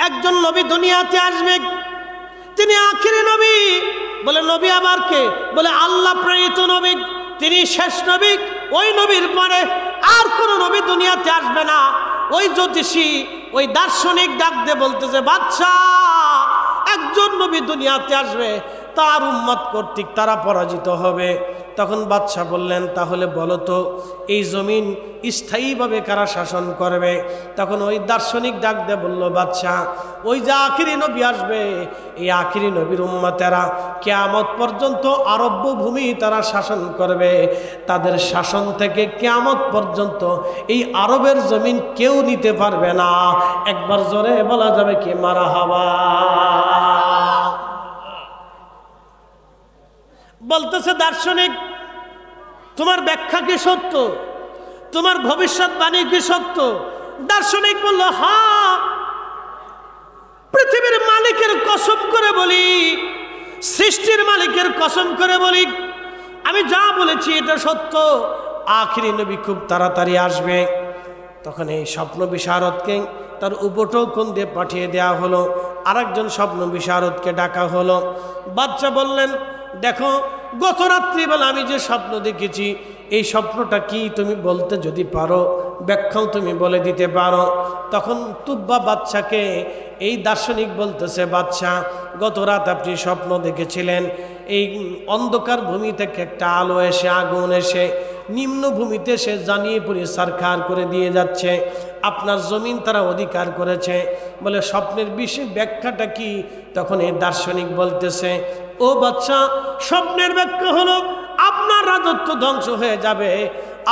একজন নবী দুনিয়াতে আসবে, তিনি আখিরি নবী। বলে নবী আবার কে? বলে আল্লাহ প্রেরিত নবী, তিনি শেষ নবী। ওই নবীর পরে আর কোন নবী দুনিয়াতে আসবে না। ওই জ্যোতিষী, ওই দার্শনিক ডাক দিয়ে বলতেছে, বাদশা একজন নবী দুনিয়াতে আসবে, তার উম্মত কর্তৃক তারা পরাজিত হবে। তখন বাদশা বললেন, তাহলে বলো তো এই জমিন স্থায়ীভাবে কারা শাসন করবে? তখন ওই দার্শনিক ডাক দিয়ে বলল, বাদশা ওই যে আখিরি নবী আসবে, এই আখিরি নবীর উম্মতেরা কিয়ামত পর্যন্ত আরব্য ভূমি তারা শাসন করবে। তাদের শাসন থেকে কিয়ামত পর্যন্ত এই আরবের জমিন কেউ নিতে পারবে না। একবার জোরে বলা যাবে কি মারহাবা? বলতেছে দার্শনিক, তোমার ব্যাখ্যা কি সত্য? তোমার ভবিষ্যৎবাণী কি সত্য? দার্শনিক বলল, হ্যাঁ, পৃথিবীর মালিকের কসম করে বলি, সৃষ্টির মালিকের কসম করে বলি, আমি যা বলেছি এটা সত্য। আখিরি নবী খুব তাড়াতাড়ি আসবে। তখন এই স্বপ্ন বিশারদকে তার উপটোকন দিয়ে পাঠিয়ে দেওয়া হলো। আরেকজন স্বপ্ন বিশারদকে ডাকা হলো। বাদশা বললেন, দেখো গত রাত্রিবেলা আমি যে স্বপ্ন দেখেছি, এই স্বপ্নটা কি তুমি বলতে যদি পারো, ব্যাখ্যাও তুমি বলে দিতে পারো। তখন তুব্বা বাদশাকে এই দার্শনিক বলতেছে, বাদশা গত রাত আপনি স্বপ্ন দেখেছিলেন, এই অন্ধকার ভূমি থেকে একটা আলো এসে, আগুন এসে নিম্ন ভূমিতে সে জানিয়ে পড়ে সারখার করে দিয়ে যাচ্ছে, আপনার জমিন তারা অধিকার করেছে। বলে স্বপ্নের বিষয়ে ব্যাখ্যাটা কি? তখন এই দার্শনিক বলতেছে, ও বাদশা, স্বপ্নের ব্যাখ্যা হলো আপনার রাজত্ব ধ্বংস হয়ে যাবে।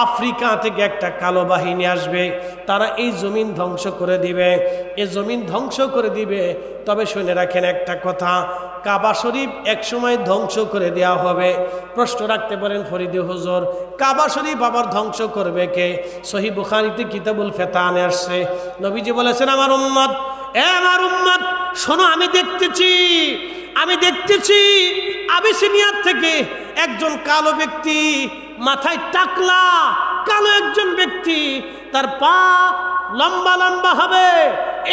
আফ্রিকা থেকে একটা কালো বাহিনী আসবে, তারা এই জমিন ধ্বংস করে দিবে, এই জমিন ধ্বংস করে দিবে। তবে শুনে রাখেন একটা কথা, কাবা শরীফ একসময় ধ্বংস করে দেওয়া হবে। প্রশ্ন রাখতে পারেন ফরিদে হুজুর, কাবা শরীফ আবার ধ্বংস করবে কে? সহিহ বুখারীতে কিতাবুল ফিতানে আসছে, নবীজি বলেছেন, আমার উম্মত, আমার উম্মত শোনো, আমি দেখতেছি আবিসিনিয়ার থেকে একজন কালো ব্যক্তি, মাথায় টাকলা, কালো একজন ব্যক্তি, তার পা লম্বা লম্বা হবে।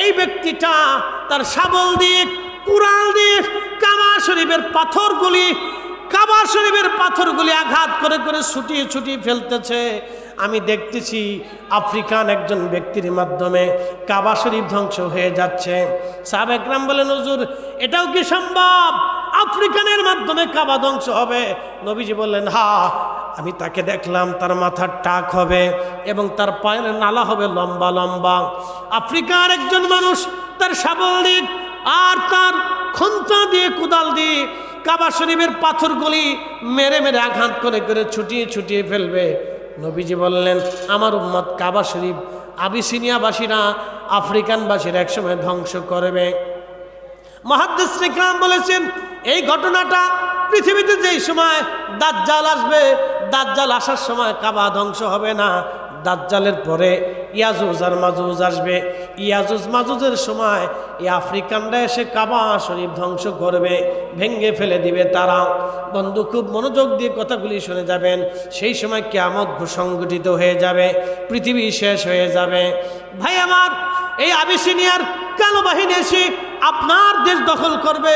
এই ব্যক্তিটা তার শাবল দিয়ে, কুড়াল দিয়ে কাবা শরীফের পাথরগুলি আঘাত করে করে ছুটিয়ে ছুটিয়ে ফেলতেছে। আমি দেখতেছি আফ্রিকান একজন ব্যক্তির মাধ্যমে কাবা শরীফ ধ্বংস হয়ে যাচ্ছে। সাহাবা একরাম বলেন, হুজুর এটাও কি সম্ভব? আফ্রিকানের মাধ্যমে কাবা ধ্বংস হবে? নবীজি বললেন, হ্যাঁ, আমি তাকে দেখলাম, তার মাথার টাক হবে এবং তার পায়ের নালা হবে লম্বা লম্বা। আফ্রিকার একজন মানুষ তার শাবল দিয়ে আর তার খন্তা দিয়ে, কুদাল দিয়ে কাবা শরীফের পাথরগুলি মেরে মেরে আঘাত করে করে ছুটিয়ে ছুটিয়ে ফেলবে। নবীজি বললেন, আমার উম্মত কাবা শরীফ আবিসিনিয়াবাসীরা, আফ্রিকানবাসীরা একসময় ধ্বংস করবে। মুহাদ্দিস ইকরাম বলেছেন, এই ঘটনাটা পৃথিবীতে যেই সময় দাজ্জাল আসবে, দাজ্জাল আসার সময় কাবা ধ্বংস হবে না। দাজ্জালের পরে ইয়াজুজ আর মাজুজ আসবে। ইয়াজুজ মাজুজের সময় এই আফ্রিকানরা এসে কাবা শরীফ ধ্বংস করবে, ভেঙ্গে ফেলে দিবে তারা। বন্ধু খুব মনোযোগ দিয়ে কথাগুলি শুনে যাবেন। সেই সময় কিয়ামত সংগঠিত হয়ে যাবে, পৃথিবী শেষ হয়ে যাবে। ভাই আমার, এই আবিসিনিয়ার কালো বাহিনী এসে আপনার দেশ দখল করবে।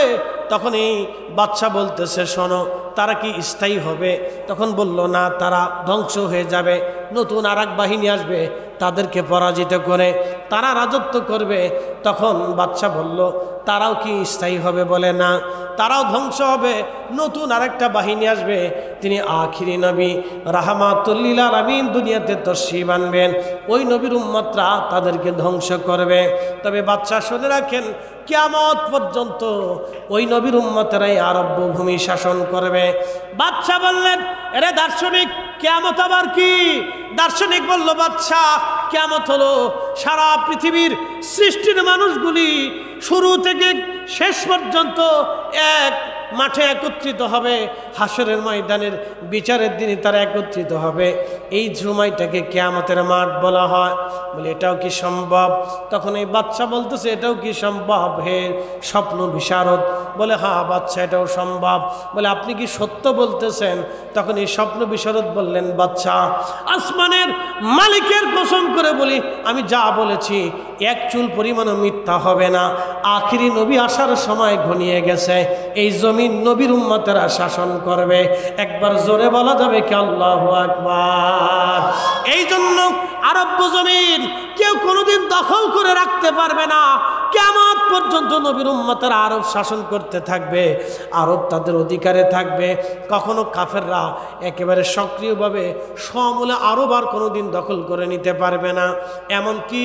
তখন এই বাদশা বলতেছে, শোনো, তারা কি স্থায়ী হবে? তখন বলল, না, তারা ধ্বংস হয়ে যাবে। নতুন আর এক বাহিনী আসবে, তাদেরকে পরাজিত করে তারা রাজত্ব করবে। তখন বাদশা বলল, তারাও কি স্থায়ী হবে? বলে, না, তারাও ধ্বংস হবে। নতুন আরেকটা বাহিনী আসবে, তিনি আখিরি নবী রাহমাতুল লিল আলামিন দুনিয়াতে তশরিফ আনবেন। ওই নবীর উম্মতরা তাদেরকে ধ্বংস করবে। তবে বাদশা শুনে রাখেন, কিয়ামত পর্যন্ত ওই নবীর উম্মতেরাই আরব্য ভূমি শাসন করবে। বাদশা বললেন, এরে দার্শনিক, কিয়ামত আবার কি? দার্শনিক বলল, বাদশা, কিয়ামত হলো সারা পৃথিবীর সৃষ্টির মানুষগুলি শুরু থেকে শেষ পর্যন্ত এক মাঠে একত্রিত হবে। হাসরের ময়দানের বিচারের দিনে তারা একত্রিত হবে। এই সময়টাকে কিয়ামতের মাঠ বলা হয়। বলে এটাও কি সম্ভব? তখন এই বাচ্চা বলতেছে এটাও কি সম্ভব হে স্বপ্ন বিশারদ? বলে হ্যাঁ বাচ্চা, এটাও সম্ভব। বলে আপনি কি সত্য বলতেছেন? তখন এই স্বপ্ন বিশারদ বললেন, বাচ্চা আসমানের মালিকের কসম করে বলি, আমি যা বলেছি এক চুল পরিমাণও মিথ্যা হবে না। আখিরি নবী আসার সময় ঘনিয়ে গেছে, এই জমিন নবীর উম্মতেরা শাসন করবে। একবার জোরে বলা যাবে কি আল্লাহু আকবার? এই জন্য আরব জমিন কেউ কোনোদিন দখল করে রাখতে পারবে না। কিয়ামত পর্যন্ত নবীর উম্মতেরা আরব শাসন করতে থাকবে, আরব তাদের অধিকারে থাকবে। কখনো কাফেররা একেবারে সক্রিয়ভাবে সমূলে আরব আর কোনোদিন দখল করে নিতে পারবে না। এমনকি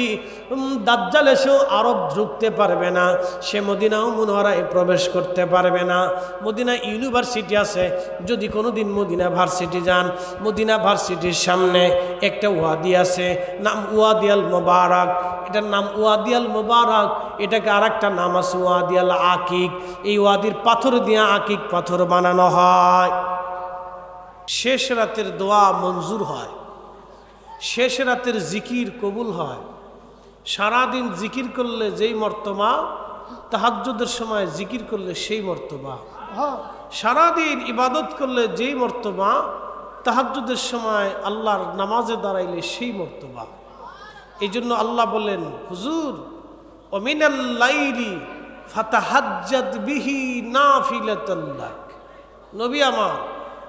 দাজ্জাল এসেও আরব ঢুকতে পারবে না, সে মদিনাও মুনওয়ারায় প্রবেশ করতে পারবে না। মদিনা ইউনিভার্সিটি আছে, যদি কোনোদিন মদিনা ভার্সিটি যান, মদিনা ভার্সিটির সামনে একটা ওয়াদি আছে, নাম ওয়াদি আল মোবারক। এটার নাম ওয়াদি আল মোবারক, এটাকে আর একটা নাম আছে ওয়াদি আল আকিক। এই ওয়াদির পাথর দিয়ে আকিক পাথর বানানো হয়। শেষ রাতের দোয়া মঞ্জুর হয়, শেষ রাতের জিকির কবুল হয়। সারাদিন জিকির করলে যেই মর্তবা, তাহাজ্জুদের সময় জিকির করলে সেই মর্তবা। সারাদিন ইবাদত করলে যেই মর্তবা, তাহাজ্জুদের সময় আল্লাহর নামাজে দাঁড়াইলে সেই মর্তবা। এই জন্য আল্লাহ বলেন, হুজুর ও মিনাল লাইলি ফাতাহাজ্জাদ বিহি নাফিলাতাল লাক। নবী আমার,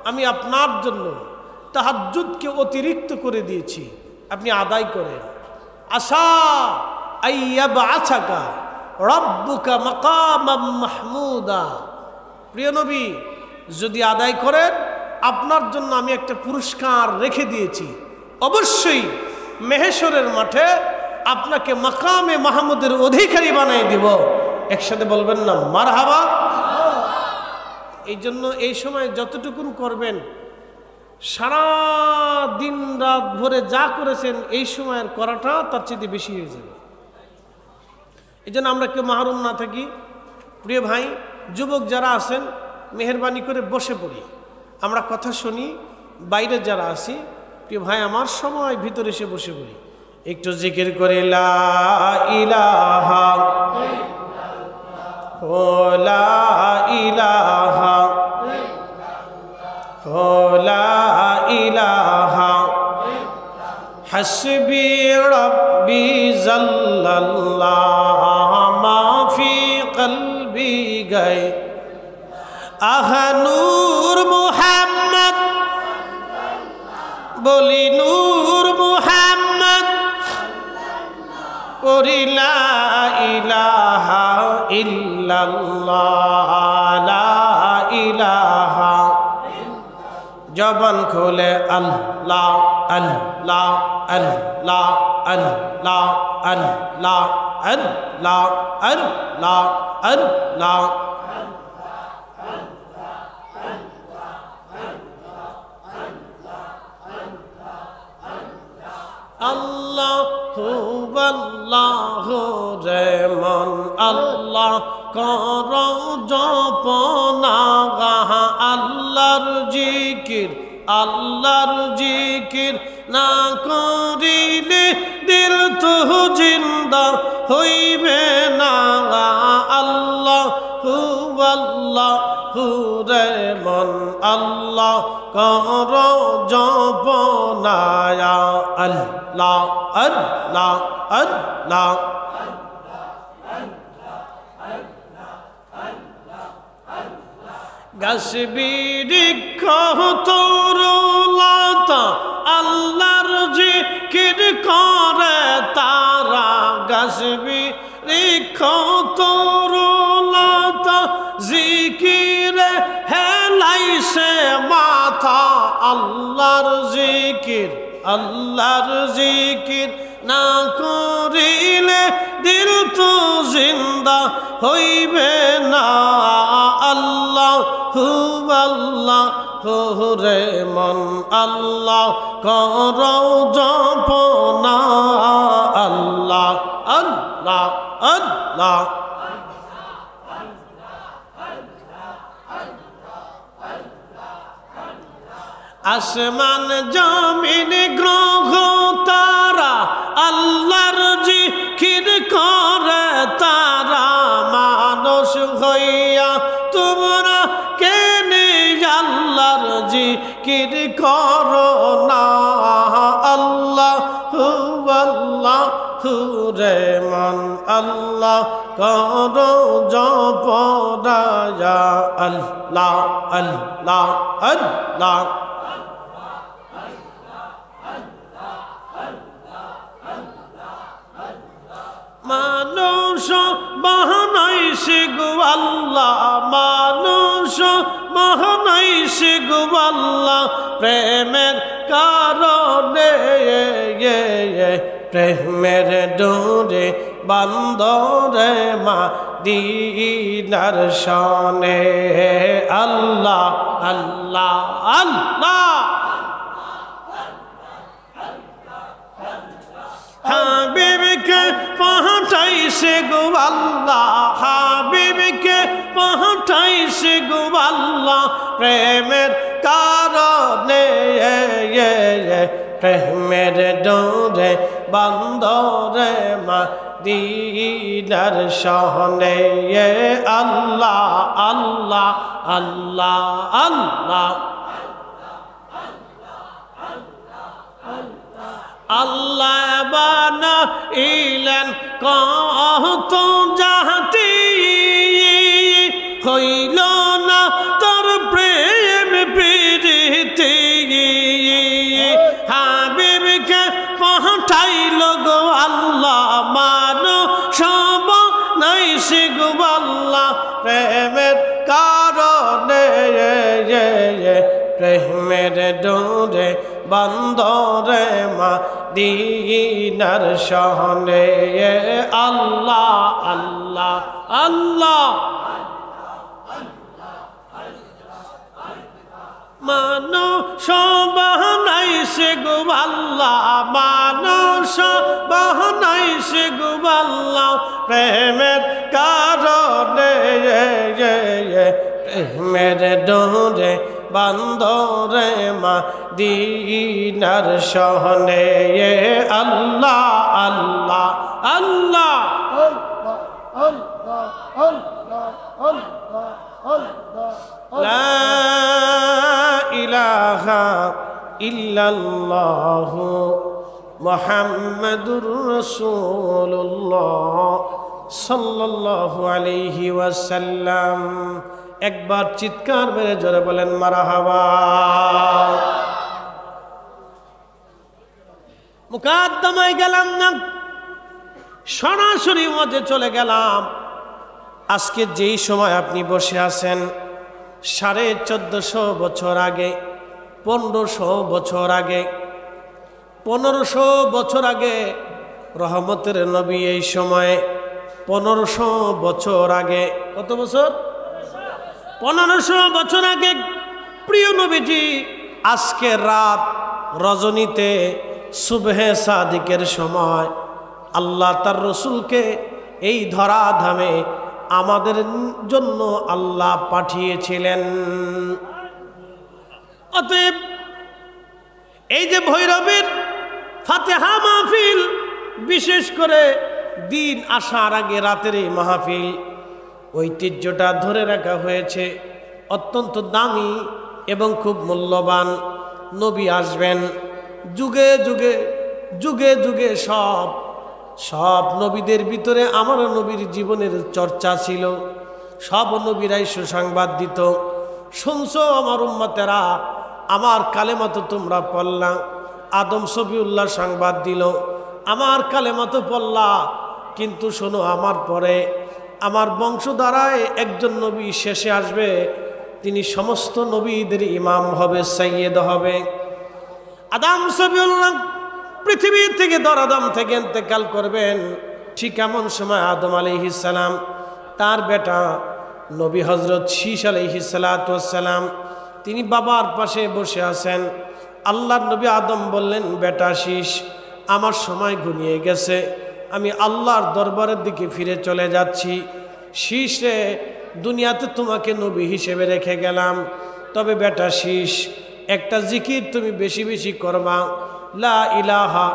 আমি আপনার জন্য তাহাজ্জুদকে অতিরিক্ত করে দিয়েছি, আপনি আদায় করেন। আসা আইয়াবআসাকা রাব্বুকা মাকামাম মাহমুদা। প্রিয় নবী, যদি আদায় করেন আপনার জন্য আমি একটা পুরস্কার রেখে দিয়েছি। অবশ্যই মেহেশরের মাঠে আপনাকে মাকামে মাহমুদের অধিকারী বানিয়ে দিব। একসাথে বলবেন না মারহাবা? এই জন্য এই সময় যতটুকুন করবেন, সারা দিন রাত ভরে যা করেছেন এই সময়ের করাটা তার চেয়ে বেশি হয়ে যাবে। এই জন্য আমরা কেউ মাহরুম না থাকি। প্রিয় ভাই, যুবক যারা আছেন মেহেরবানি করে বসে পড়ি, আমরা কথা শুনি। বাইরে যারা আছি, প্রিয় ভাই আমার, সময় ভিতরে এসে বসে পড়ি, একটু জিকির করে লা ইলাহা ও লা ইলাহা ও লা ইলাহা হাসবি রাব্বি জাল্লাল্লাহ মা ফি কলবি গায় আহা নূর মুহাম্মদ বলি নূর মুহাম্মদ পড়ি লা ইলাহা ইল্লাল্লাহ লা ইলাহা। জবান খুলে আল্লাহ আল্লাহ আল্লাহ আল্লাহ আল্লাহ আল্লাহ আল্লাহ আল্লাহ। আল্লাহু আল্লাহু রে মন আল্লাহ কর জপনা গাহা। আল্লাহর জিকির আল্লাহর জিকির না করিলে দিল তো জিন্দা হইবে না। আল্লাহু আল্লাহু রে মন আল্লাহ কর জপনা আল্লাহ আল্লাহ আল্লাহ। গাছ বৃক্ষ তরুলতা আল্লাহর জিকির করে তারা। গাছ বৃক্ষ তরুলতা জিকিরে হেলাইছে মাথা। আল্লাহর জিকির আল্লাহর জিকির না করিলে দিল তো জিন্দা হইবে না। আল্লাহু আল্লাহু রে মন আল্লাহ কর জপনা আল্লাহ আল্লাহ আল্লাহ। আসমান জমিন গ্রহ তারা আল্লাহর জিকির করে তারা, মানুষ হইয়া তোমরা কেনে আল্লাহর জিকির করো না। আল্লাহু আল্লাহু রেহমান আল্লাহ করো জপরায়া, আল্লাহ আল্লাহ আল্লাহ। মানুষ বানাইছে গো আল্লাহ, মানুষ বানাইছে গো আল্লাহ প্রেমের কারণে, প্রেমের ডোরে বান্দরে মদিনার শানে। আল্লাহ আল্লাহ আল্লাহ। হাবিবকে পাঠাইছে গো আল্লাহ, হাবিবকে পাঠাইছে গো আল্লাহ প্রেমের কারণে, প্রেমের ডোরে বান্দরে মদিনার শানে। আল্লাহ আল্লাহ আল্লাহ আল্লাহ। আল্লাহ বানাইলেন কত জাতি, হইল না তোর প্রেম প্রীতি। হাবিবকে পাঠাইল গো আল্লাহ, মানুষ বানাইছে গো আল্লাহ প্রেমের কারণে, প্রেমের ডোরে বান্দরে মদিনার শানে। আল্লাহ আল্লাহ আল্লাহ। মানুষ বানাইছে গো আল্লাহ, মানুষ বানাইছে গো আল্লাহ প্রেমের কারণে, প্রেমের ডোরে বান্দরে মদিনার শানে। আল্লাহ আল্লাহ আল্লাহ। লা ইলাহা ইল্লাল্লাহু মুহাম্মাদুর রাসূলুল্লাহ সাল্লাল্লাহু আলাইহি ওয়াসাল্লাম। একবার চিৎকার মেরে জোরে বলেন মারহাবা। মুকাদ্দমায় গেলাম না, সরাসরি মধ্যে চলে গেলাম। আজকে যেই সময় আপনি বসে আছেন 1450 বছর আগে, 1500 বছর আগে, 1500 বছর আগে রহমতের নবী এই সময়ে 1500 বছর আগে, কত বছর? 1500 বছর আগে প্রিয় নবীজি আজকের রাত রজনীতে সুবহে সাদিকের সময় আল্লাহ তার রসুলকে এই ধরাধামে আমাদের জন্য আল্লাহ পাঠিয়েছিলেন। অতএব এই যে ভৈরবের ফাতেহা মাহফিল, বিশেষ করে দিন আসার আগে রাতের এই মাহফিল, ঐতিহ্যটা ধরে রাখা হয়েছে। অত্যন্ত দামি এবং খুব মূল্যবান। নবী আসবেন যুগে যুগে যুগে যুগে, সব নবীদের ভিতরে আমার নবীর জীবনের চর্চা ছিল। সব নবীরাই সুসংবাদ দিত, শুনছো আমার উম্মতেরা, আমার কালেমা তো তোমরা পড়লা। আদম সফিউল্লাহ সংবাদ দিল, আমার কালেমা তো পড়লা, কিন্তু শোনো আমার পরে আমার বংশধারায় একজন নবী শেষে আসবে, তিনি সমস্ত নবীদের ইমাম হবে, সাইয়্যেদ হবে। আদম সফিউল্লাহ পৃথিবী থেকে দরাদম থেকে ইন্তেকাল করবেন। ঠিক এমন সময় আদম আলাইহিস সালাম, তার বেটা নবী হযরত শীশ আলাইহিস সালাম, তিনি বাবার পাশে বসে আছেন। আল্লাহর নবী আদম বললেন, বেটা শীশ, আমার সময় ঘনিয়ে গেছে, আমি আল্লাহর দরবারের দিকে ফিরে চলে যাচ্ছি। শীষে দুনিয়াতে তোমাকে নবী হিসেবে রেখে গেলাম, তবে বেটা শীষ, একটা জিকির তুমি বেশি বেশি করবা, লা ইলাহা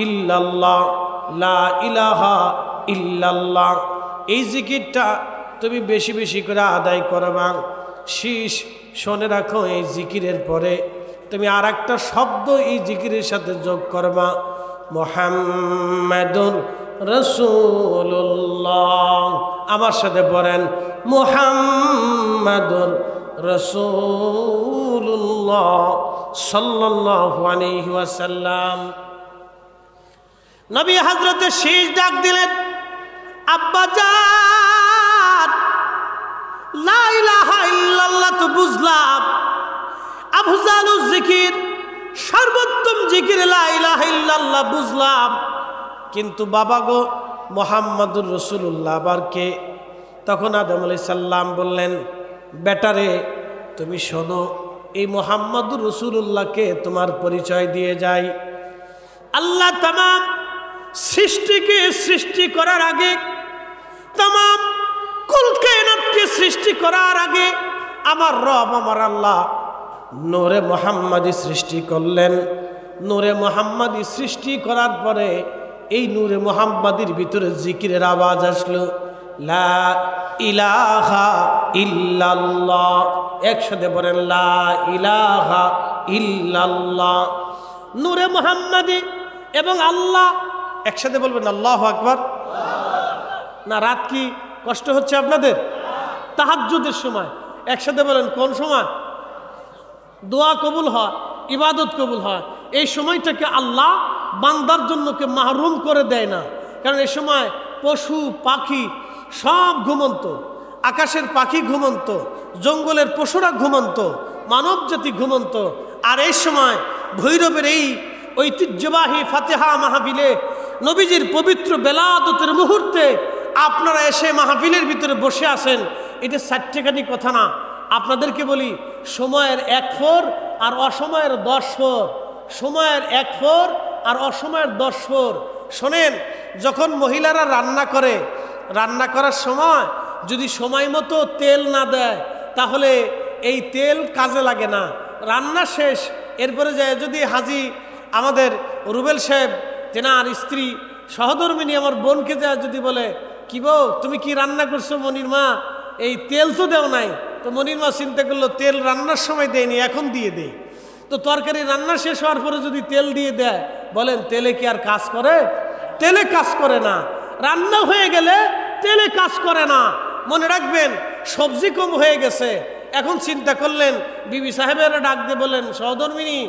ইল্লাল্লাহ, লা ইলাহা ইল্লাল্লাহ। এই জিকিরটা তুমি বেশি বেশি করে আদায় করবা। শীষ শুনে রাখো, এই জিকিরের পরে তুমি আর একটা শব্দ এই জিকিরের সাথে যোগ করবা, মুহাম্মাদুর রাসূলুল্লাহ। আমার সাথে বলেন, মুহাম্মাদুর রাসূলুল্লাহ সাল্লাল্লাহু আলাইহি ওয়াসাল্লাম। নবী হযরতে শীষ ডাক দিলেন, আব্বাজান, লা ইলাহা ইল্লাল্লাহ তো বুঝলাম, আফজালুজ জিকির, সর্বোত্তম জিকির লা ইলাহা ইল্লাল্লাহ বুঝলাম, কিন্তু বাবা গো মুহাম্মাদুর রাসূলুল্লাহ আবার কে? তখন আদম আলাইহিস সালাম বললেন, বেটারে তুমি শোনো, এই মুহাম্মাদুর রাসূলুল্লাহকে তোমার পরিচয় দিয়ে যাই। আল্লাহ তামাম সৃষ্টিকে সৃষ্টি করার আগে, তামাম কুল কায়নাতকে সৃষ্টি করার আগে আমার রব আমার আল্লাহ নূরে মুহাম্মাদি সৃষ্টি করলেন। নূরে মুহাম্মাদি সৃষ্টি করার পরে এই নূরে মুহাম্মাদির ভিতরে জিকিরের আওয়াজ আসলো, লা ইলাহা ইল্লাল্লাহ। একসাথে বলেন, লা ইলাহা ইল্লাল্লাহ। নূরে মুহাম্মাদি এবং আল্লাহ একসাথে বলবেন, আল্লাহু আকবার। না, রাত কি কষ্ট হচ্ছে আপনাদের? তাহাজ্জুদের সময় একসাথে বলেন, কোন সময় দোয়া কবুল হয়, ইবাদত কবুল হয়, এই সময়টাকে আল্লাহ বান্দার জন্য কে মাহরুম করে দেয় না। কারণ এই সময় পশু পাখি সব ঘুমন্ত, আকাশের পাখি ঘুমন্ত, জঙ্গলের পশুরা ঘুমন্ত, মানব জাতি ঘুমন্ত। আর এই সময় ভৈরবের এই ঐতিহ্যবাহী ফাতিহা মাহফিলে নবীজির পবিত্র বেলাদতের মুহূর্তে আপনারা এসে মাহফিলের ভিতরে বসে আছেন, এটা সাট্টেখানি কথা না। আপনাদেরকে বলি, সময়ের 1 ফোর আর অসময়ের 10 ফোর, সময়ের 1 ফোর আর অসময়ের 10 ফোর। শোনেন, যখন মহিলারা রান্না করে, রান্না করার সময় যদি সময় মতো তেল না দেয় তাহলে এই তেল কাজে লাগে না, রান্না শেষ। এরপরে যায় যদি হাজি আমাদের রুবেল সাহেব, তেনার স্ত্রী সহধর্মিনী আমার বোনকে যায় যদি বলে, কি বউ তুমি কি রান্না করছো মনির মা, এই তেল তো দেও নাই। তো মনির মা চিন্তা করলো, তেল রান্নার সময় দেয়নি, এখন দিয়ে দেই। তো তরকারি রান্না শেষ হওয়ার পরে যদি তেল দিয়ে দেয়, বলেন তেলে কি আর কাজ করে? তেলে কাজ করে না। রান্না হয়ে গেলে তেলে কাজ করে না। মনে রাখবেন, সবজি কম হয়ে গেছে, এখন চিন্তা করলেন, বিবি সাহেবেরা ডাক দিয়ে বলেন, সহধর্মিনী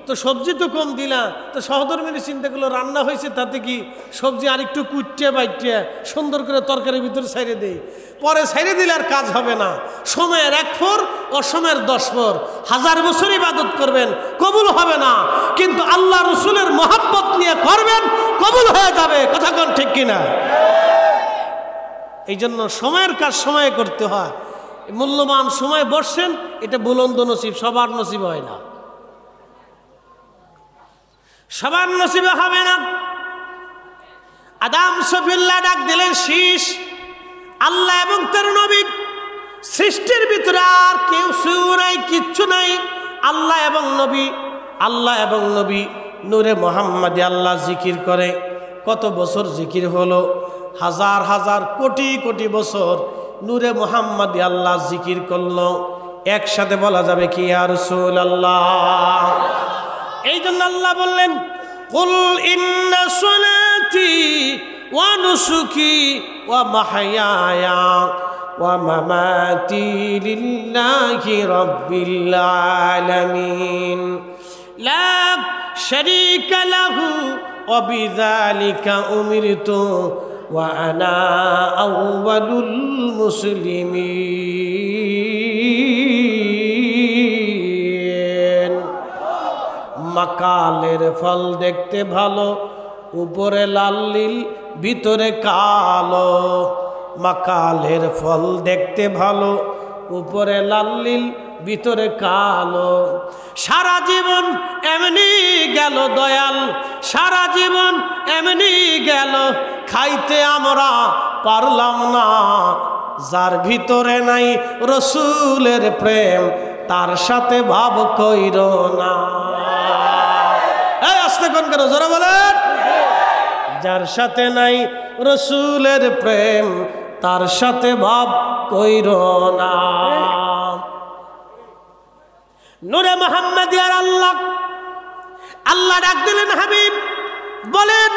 তো সবজি তো কম দিলা। তো সহধর্মিনী চিন্তা করলো, রান্না হয়েছে তাতে কি, সবজি আরেকটু কুটে বাইটে সুন্দর করে তরকারির ভিতরে ছাইড়ে দেই, পরে ছাইড়ে দিলে আর কাজ হবে না। সময়ের 1 ফোর অসময়ের 10 ফোর। 1000 বছর ইবাদত করবেন, কবুল হবে না, কিন্তু আল্লাহ রসুলের মহাব্বত নিয়ে করবেন, কবুল হয়ে যাবে। কথা কোন ঠিক কিনা? এই জন্য সময়ের কাজ সময়ে করতে হয়। মূল্যবান সময় বসছেন, এটা বুলন্দ নসিব, সবার নসিব হয় না, সবার নসিবে হবে না। আদম সফিউল্লাহ ডাক দিলেন, শীষ, আল্লাহ এবং তার নবী সৃষ্টির ভিতরে আর কেউ নাই, কিচ্ছু নাই, আল্লাহ এবং নবী, আল্লাহ এবং নবী নূরে মুহাম্মাদি আল্লাহ জিকির করে। কত বছর জিকির হলো? 1000 1000 কোটি কোটি বছর নূরে মুহাম্মাদি আল্লাহ জিকির করলো। একসাথে বলা যাবে কি, ইয়া রাসূলুল্লাহ। এই জন্য আল্লাহ বললেন, কুল ইন্না সলাতি ওয়া নুসুকি ওয়া মাহইয়ায়া ওয়া মামাতি লিল্লাহি রাব্বিল আলামিন লা শারীকা লাহু ওয়া বিযালিকা উমিরতু ওয়া আনা আউয়ালুল মুসলিমিন। মাকালের ফল দেখতে ভালো, উপরে লাল নীল ভিতরে কালো। মাকালের ফল দেখতে ভালো, উপরে লাল নীল ভিতরে কালো। সারা জীবন এমনি গেল দয়াল, সারা জীবন এমনি গেল, খাইতে আমরা পারলাম না। যার ভিতরে নাই রসুলের প্রেম, তার সাথে ভাব কইর না। এই আস্তে কোন কেন জোরে বলেন। যার সাথে নাই রসুলের প্রেম তার সাথে ভাব কইর না। নূরে মুহাম্মাদিয়ার আল্লাহ আল্লাহ ডাক দিলেন হাবিব বলেন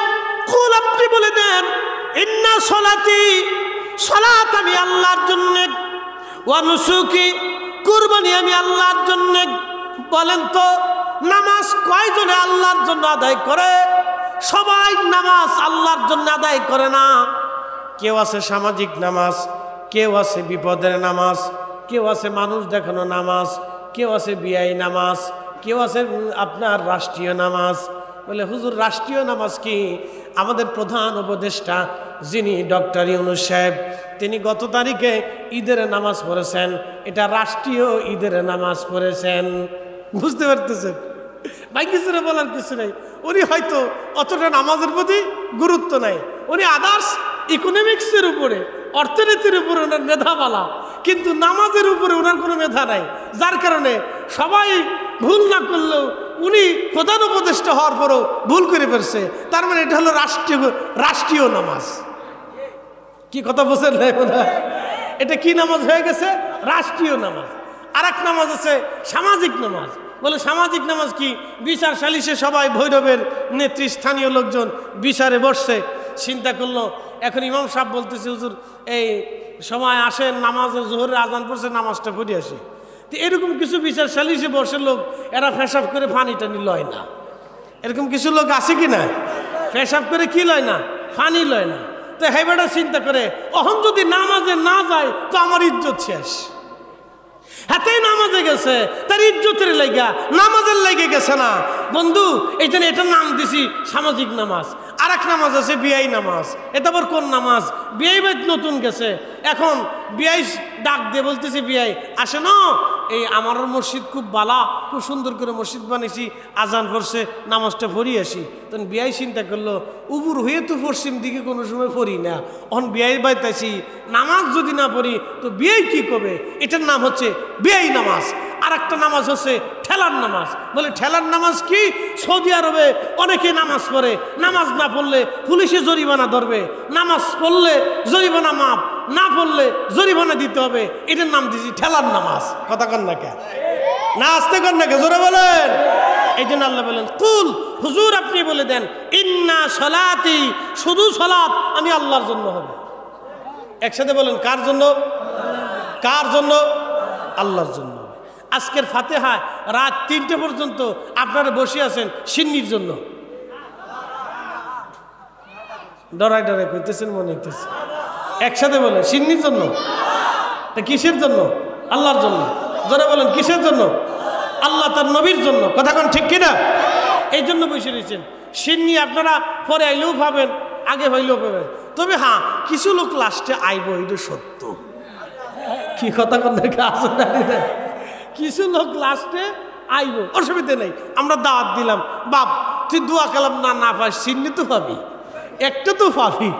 কুল আপনি বলে দেন ইন্না সলাতি সালাত আমি আল্লাহর জন্য ওয়া নুসুকি কুরবানি আমি আল্লাহর জন্য। বলেন তো নামাজ কয়জনে আল্লাহর জন্য আদায় করে? সবাই নামাজ আল্লাহর জন্য আদায় করে না। কেউ আছে সামাজিক নামাজ, কেউ আছে বিপদের নামাজ, কেউ আছে মানুষ দেখানো নামাজ, কেউ আছে বিয়াই নামাজ, কেউ আছে আপনার রাষ্ট্রীয় নামাজ। বলে হুজুর রাষ্ট্রীয় নামাজ কি? আমাদের প্রধান উপদেষ্টা যিনি ডক্টর ইউনূস সাহেব তিনি গত তারিখে ঈদের নামাজ পড়েছেন। এটা রাষ্ট্রীয় ঈদের নামাজ পড়েছেন। বুঝতে পারতেছেন ভাই? কিছু বলার কিছু নেই। উনি হয়তো অতটা নামাজের প্রতি গুরুত্ব নাই। উনি আদার্স ইকোনমিক্সের উপরে অর্থনীতির উপরে ওনার মেধাবালা, কিন্তু নামাজের উপরে ওনার কোনো মেধা নাই। যার কারণে সবাই ভুল না করলেও উনি প্রধান উপদেষ্টা হওয়ার পরও ভুল করে ফেলছে। তার মানে এটা হলো রাষ্ট্রীয় নামাজ। কি কথা বলছেন? এটা কি নামাজ হয়ে গেছে? রাষ্ট্রীয় নামাজ। আর এক নামাজ আছে সামাজিক নামাজ। বলে সামাজিক নামাজ কি? বিচার সালিশে সবাই ভৈরবের নেতৃস্থানীয় লোকজন বিচারে বসছে। চিন্তা করলো এখন ইমাম সাহেব বলতেছে হুজুর এই সময় আসেন নামাজে জোহরের আজান পড়ছে নামাজটা পড়ে আসি। তো এরকম কিছু বিচার সালিশে বসে লোক এরা পেশাব করে পানি টানি লয় না। এরকম কিছু লোক আছে কি না? পেশাব করে কি লয় না? পানি লয় না। তো হেবেটা চিন্তা করে অহন যদি নামাজে না যায় তো আমার ইজ্জত শেষ। হাতেই নামাজে গেছে তার ইজ্জতের লেগা, নামাজের লেগে গেছে না। বন্ধু এই জন্য এটার নাম দিছি সামাজিক নামাজ। আর এক নামাজ আছে বিয়াই নামাজ। এটা আবার কোন নামাজ? বিয়াই বাদ নতুন গেছে। এখন বিয়াই ডাক দিয়ে বলতেছে বিয়াই আসে না, এই আমার মসজিদ খুব বালা, খুব সুন্দর করে মসজিদ বানিয়েছি, আজান পড়ছে নামাজটা পড়ি আসি। তখন বিয়াই চিন্তা করলো উবুর হয়ে তো পশ্চিম দিকে কোনো সময় পড়ি না, এখন বিয়াই বাইতেছি নামাজ যদি না পড়ি তো বিয়াই কি করবে? এটার নাম হচ্ছে বিয়াই নামাজ। আর একটা নামাজ হচ্ছে ঠেলার নামাজ। বলে ঠেলার নামাজ কি? সৌদি আরবে অনেকে নামাজ পড়ে, নামাজ না পড়লে পুলিশে জরিমানা ধরবে, নামাজ পড়লে জরিমানা মাপ, না পড়লে জরিমানা দিতে হবে। এটার নাম দিয়েছি ঠেলার নামাজ। কথা কন না কে? না আসতে কন না কে? জোরে বলেন। এই জন্য আল্লাহ বলেন কুল হুজুর আপনি বলে দেন ইন্না সলাতি, শুধু সলাত আমি আল্লাহর জন্য হবে। একসাথে বলেন কার জন্য? কার জন্য? আল্লাহর জন্য। আজকের ফাতেহা রাত 3টে পর্যন্ত আপনারা বসে আছেন সিন্নির জন্য। ডরাই ডরাই কইতেছেন মনে হইতেছে। একসাথে বলেন সিন্নির জন্য। তা কিসের জন্য? আল্লাহর জন্য। যারা বলেন কিসের জন্য? আল্লাহ তার নবীর জন্য। কথা কোন ঠিক কিনা? এই জন্য বসে রয়েছেন। সিন্নি আপনারা পরে আইলেও পাবেন, আগে হইলেও পাবেন। তবে হ্যাঁ কিছু লোক লাস্টে আইব, এটা সত্য। কি কথা কোন আসলে কিছু লোক লাস্টে আইব, অসুবিধা নেই। আমরা দাওয়াত দিলাম, বাপ তুই দোয়া কালাম না না পাস সিন্নি তো পাবি, একটা তো পাবি।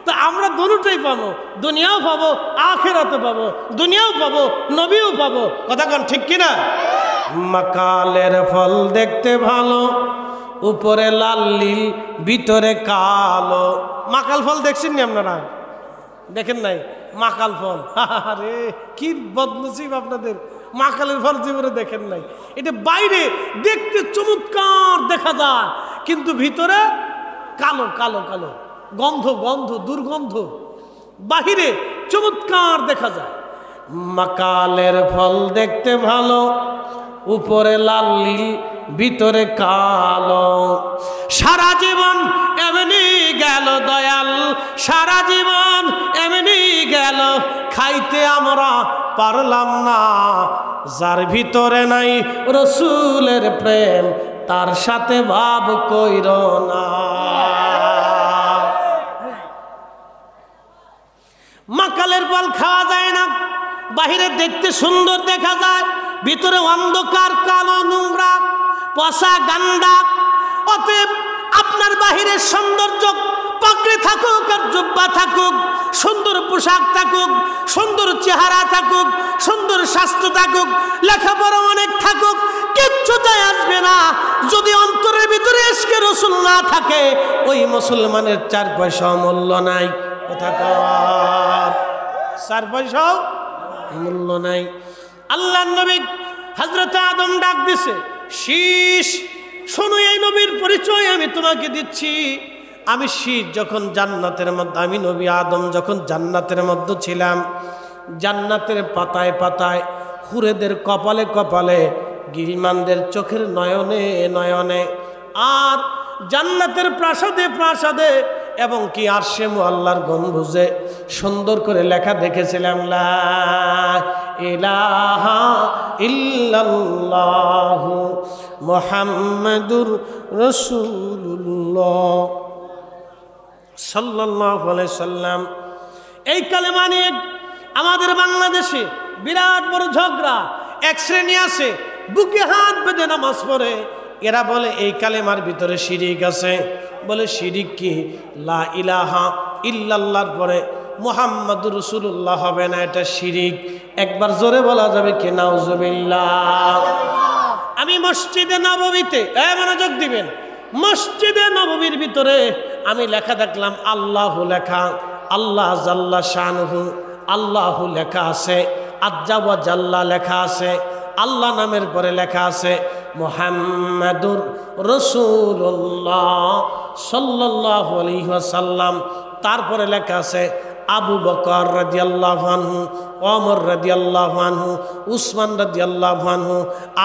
তো আমরা দুটোই পাবো, দুনিয়াও পাবো আখিরাতে পাবো, দুনিয়াও পাবো নবীও পাবো। কথা কোন ঠিক কিনা? মাকালের ফল দেখতে ভালো, উপরে লাল নীল ভিতরে কালো। মাকাল ফল দেখছেন নি আপনারা? দেখেন নাই? মাকাল ফল, আরে কি বদনসিব আপনাদের, মাকালের ফল জীবনে দেখেন নাই। এটা বাইরে দেখতে চমৎকার দেখা যায়, কিন্তু ভিতরে কালো কালো কালো, গন্ধ গন্ধ দুর্গন্ধ। বাহিরে চমৎকার দেখা যায়। মাকালের ফল দেখতে ভালো, উপরে লাল নীল ভিতরে কালো। সারা জীবন এমনি গেল দয়াল, সারা জীবন এমনি গেল, খাইতে আমরা পারলাম না। যার ভিতরে নাই রসুলের প্রেম তার সাথে ভাব কইর না। মাকালের ফল খাওয়া যায় না, বাহিরে দেখতে সুন্দর দেখা যায়, ভিতরে অন্ধকার কালো নোংরা পচা গান্ডা। অতএব আপনার বাহিরের সৌন্দর্য পাগড়ি থাকুক আর জুব্বা থাকুক, সুন্দর পোশাক থাকুক, সুন্দর চেহারা চেহারা থাকুক, সুন্দর স্বাস্থ্য থাকুক, লেখাপড়া অনেক থাকুক, কিচ্ছু যায় আসবে না যদি অন্তরের ভিতরে ইশকে রাসূল না থাকে। ওই মুসলমানের 4 পয়সাও মূল্য নাই। কথা কর, 4 পয়সাও মূল্য নাই। আল্লাহর নবী হযরত আদম ডাক দিছে, শীষ শোনো, এই নবীর পরিচয় আমি তোমাকে দিচ্ছি। আমি শীষ যখন জান্নাতের মধ্যে, আমি নবী আদম যখন জান্নাতের মধ্যে ছিলাম, জান্নাতের পাতায় পাতায়, হুরেদের কপালে কপালে, গিরিমানদের চোখের নয়নে নয়নে, আর জান্নাতের প্রাসাদে প্রাসাদে, এবং কি আরশে মুআল্লার গম্বুজে সুন্দর করে লেখা দেখেছিলাম, লা ইলাহা ইল্লাল্লাহু মুহাম্মাদুর রাসূলুল্লাহ সাল্লাল্লাহু আলাইহি সাল্লাম। এই কালেমা নিয়ে আমাদের বাংলাদেশে বিরাট বড় ঝগড়া। এক শ্রেণী আছে বুকে হাত বেঁধে নামাজ পড়ে, এরা বলে এই কালেমার ভিতরে শিরিক আছে। বলে শিরিক কি? লা ইলাহা ইল্লাল্লাহর পরে মুহাম্মাদুর রাসূলুল্লাহ হবে না, এটা শিরিক। একবার জোরে বলা যাবে কি নাউজুবিল্লাহ? আমি মসজিদে নববীতে, মনোযোগ দিবেন, মসজিদে নববীর ভিতরে আমি লেখা দেখলাম আল্লাহু লেখা, আল্লাহ জাল্লা শানুহু, আল্লাহু লেখা আছে, আজ্জা ওয়া জাল্লা লেখা আছে, আল্লাহ নামের পরে লেখা আছে মুহাম্মাদুর রাসূলুল্লাহ সাল্লাল্লাহু আলাইহি ওয়াসাল্লাম। তারপরে লেখা আছে আবু বকর রাদিয়াল্লাহু আনহু, ওমর রাদিয়াল্লাহু আনহু, উসমান রাদিয়াল্লাহু আনহু,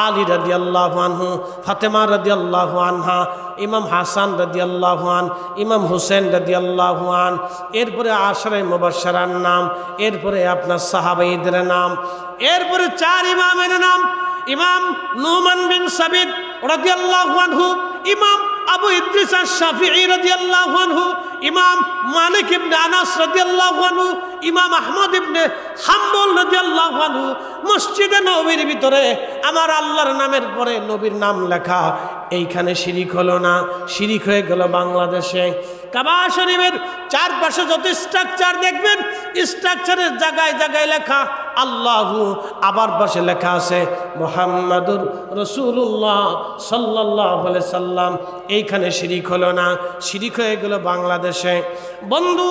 আলী রাদিয়াল্লাহু আনহু, ফাতেমা রাদিয়াল্লাহু আনহা, ইমাম হাসান রাদিয়াল্লাহু আন, ইমাম হুসেন রাদিয়াল্লাহু আন, এরপরে আশরে মুবাশশারার নাম, এরপরে আপনার সাহাবাইদের নাম, এরপরে 4 ইমামের নাম, ইমাম নুমান বিন সাবিত রাদিয়াল্লাহু আনহু, ইমাম আবু ইদ্রিস আশ-শাফিঈ রাদিয়াল্লাহু আনহু, ইমাম মালিক ইবনে আনাস রাদিয়াল্লাহু আনহু, ইমাম আহমদ ইবনে হাম্বল রাদিয়াল্লাহু আনহু। মসজিদে নববীর ভিতরে আমার আল্লাহর নামের পরে নবীর নাম লেখা, এইখানে শিরিক হলো না? শিরিক হয়ে গেল বাংলাদেশে। কাবা শরীফের চারপাশে যত স্ট্রাকচার দেখবেন, স্ট্রাকচারের জায়গায় জায়গায় লেখা আল্লাহু, আবার পাশে লেখা আছে মুহাম্মাদুর রাসূলুল্লাহ সাল্লাল্লাহু আলাইহি সাল্লাম। এইখানে শিরিক হলো না? শিরিক হয়ে গেল বাংলাদেশে। বন্ধু,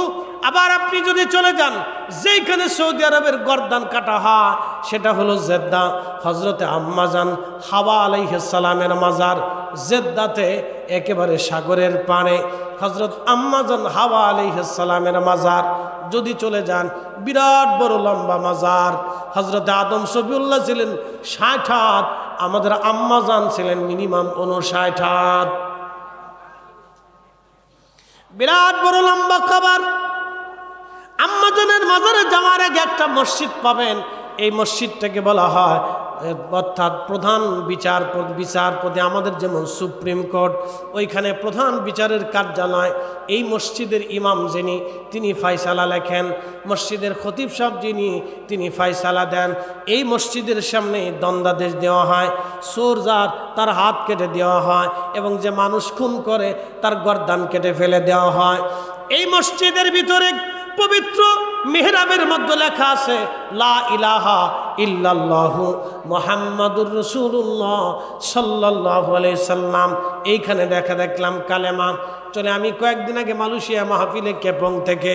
আবার আপনি যদি চলে যান যেখানে সৌদি আরবের গর্দান কাটা হয়, সেটা হলো জেদ্দা, হজরতে আম্মাজান হাওয়া আলাইহিস সালামের মাজার। জেদ্দাতে একেবারে সাগরের পাড়ে হজরত আম্মাজান হাওয়া আলাইহিস সালামের মাজার। যদি চলে যান, বিরাট বড় লম্বা মাজার। হজরত আদম সফিউল্লাহ ছিলেন 60 হাত, আমাদের আম্মাজান ছিলেন মিনিমাম 59 হাত। বিরাট বড় লম্বা খাবার। আম্মাজানের মাজারে যাওয়ার আগে একটা মসজিদ পাবেন, এই মসজিদটাকে বলা হয়, অর্থাৎ প্রধান বিচারপতি, আমাদের যেমন সুপ্রিম কোর্ট, ওইখানে প্রধান বিচারের কার্যালয়। এই মসজিদের ইমাম যিনি, তিনি ফায়সালা লেখেন। মসজিদের খতিব সাহেব যিনি, তিনি ফায়সালা দেন। এই মসজিদের সামনে দণ্ডাদেশ দেওয়া হয়, চোর যার তার হাত কেটে দেওয়া হয়, এবং যে মানুষ খুন করে তার গর্দান কেটে ফেলে দেওয়া হয়। এই মসজিদের ভিতরে পবিত্র মিহরাবের মধ্যে লেখা আছে লা ইলাহা ইল্লাল্লাহু মুহাম্মাদুর রাসূলুল্লাহ সাল্লাল্লাহু আলাইহি সাল্লাম। এইখানে দেখলাম কালেমা। চলে আমি কয়েকদিন আগে মালয়েশিয়া মাহফিলে কেপং থেকে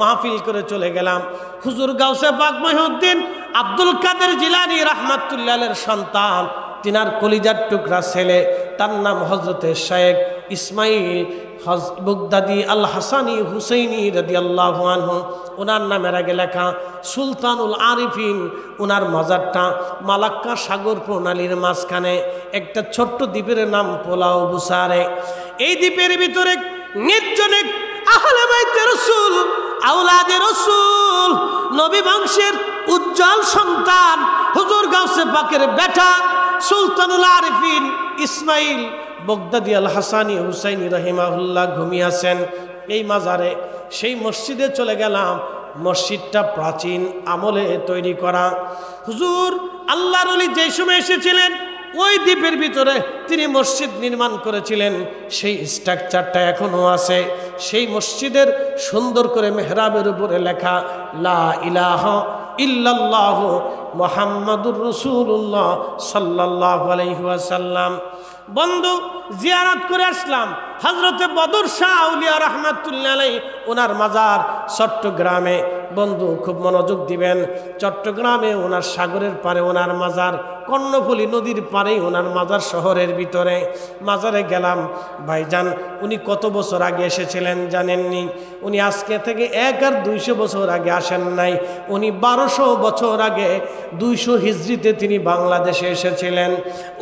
মাহফিল করে চলে গেলাম। হুজুর গাউসে পাক মহিউদ্দিন আব্দুল কাদের জিলানী রাহমাতুল্লাহ আলাইহির সন্তান, তিনার কলিজার টুকরা ছেলে, তার নাম হযরতে শেখ ইসমাইল বুগদাদি আল হাসানি হুসেইনি রাদিয়াল্লাহু আনহু। ওনার নামের আগে লেখা সুলতানুল আরিফিন। ওনার মাজারটা মালাক্কা সাগর প্রণালীর মাঝখানে একটা ছোট্ট দ্বীপের নাম পোলাও বুসারে। এই দ্বীপের ভিতরে নির্জনে আহলে বাইতে রাসূল, আওলাদে রাসূল, নবী বংশের উজ্জ্বল সন্তান হুজুর গাউসে পাকের বেটা সুলতানুল আরিফিন ইসমাইল বগদাদি আল হাসানি হুসাইনি রহিমাহুল্লাহ ঘুমিয়েছেন এই মাজারে। সেই মসজিদে চলে গেলাম। মসজিদটা প্রাচীন আমলে তৈরি করা। হুজুর আল্লাহর ওলি যেই সময় এসেছিলেন, ওই দ্বীপের ভিতরে তিনি মসজিদ নির্মাণ করেছিলেন। সেই স্ট্রাকচারটা এখনও আছে। সেই মসজিদের সুন্দর করে মেহরাবের উপরে লেখা লা ইলাহা ইল্লাল্লাহু মুহাম্মাদুর রাসূলুল্লাহ সাল্লাল্লাহু আলাইহি ওয়াসাল্লাম। বন্ধু জিয়ারত করে আসলাম হযরতে বদর শাহ আউলিয়া রাহমাতুল্লাহ আলাইহি, ওনার মাজার চট্টগ্রামে। বন্ধু খুব মনোযোগ দিবেন, চট্টগ্রামে ওনার সাগরের পারে ওনার মাজার, কর্ণফুলী নদীর পারেই ওনার মাজার, শহরের ভিতরে। মাজারে গেলাম, ভাইজান উনি কত বছর আগে এসেছিলেন জানেননি? উনি আজকে থেকে 1 আর 200 বছর আগে আসেন নাই, উনি 1200 বছর আগে 200 হিজরিতে তিনি বাংলাদেশে এসেছিলেন।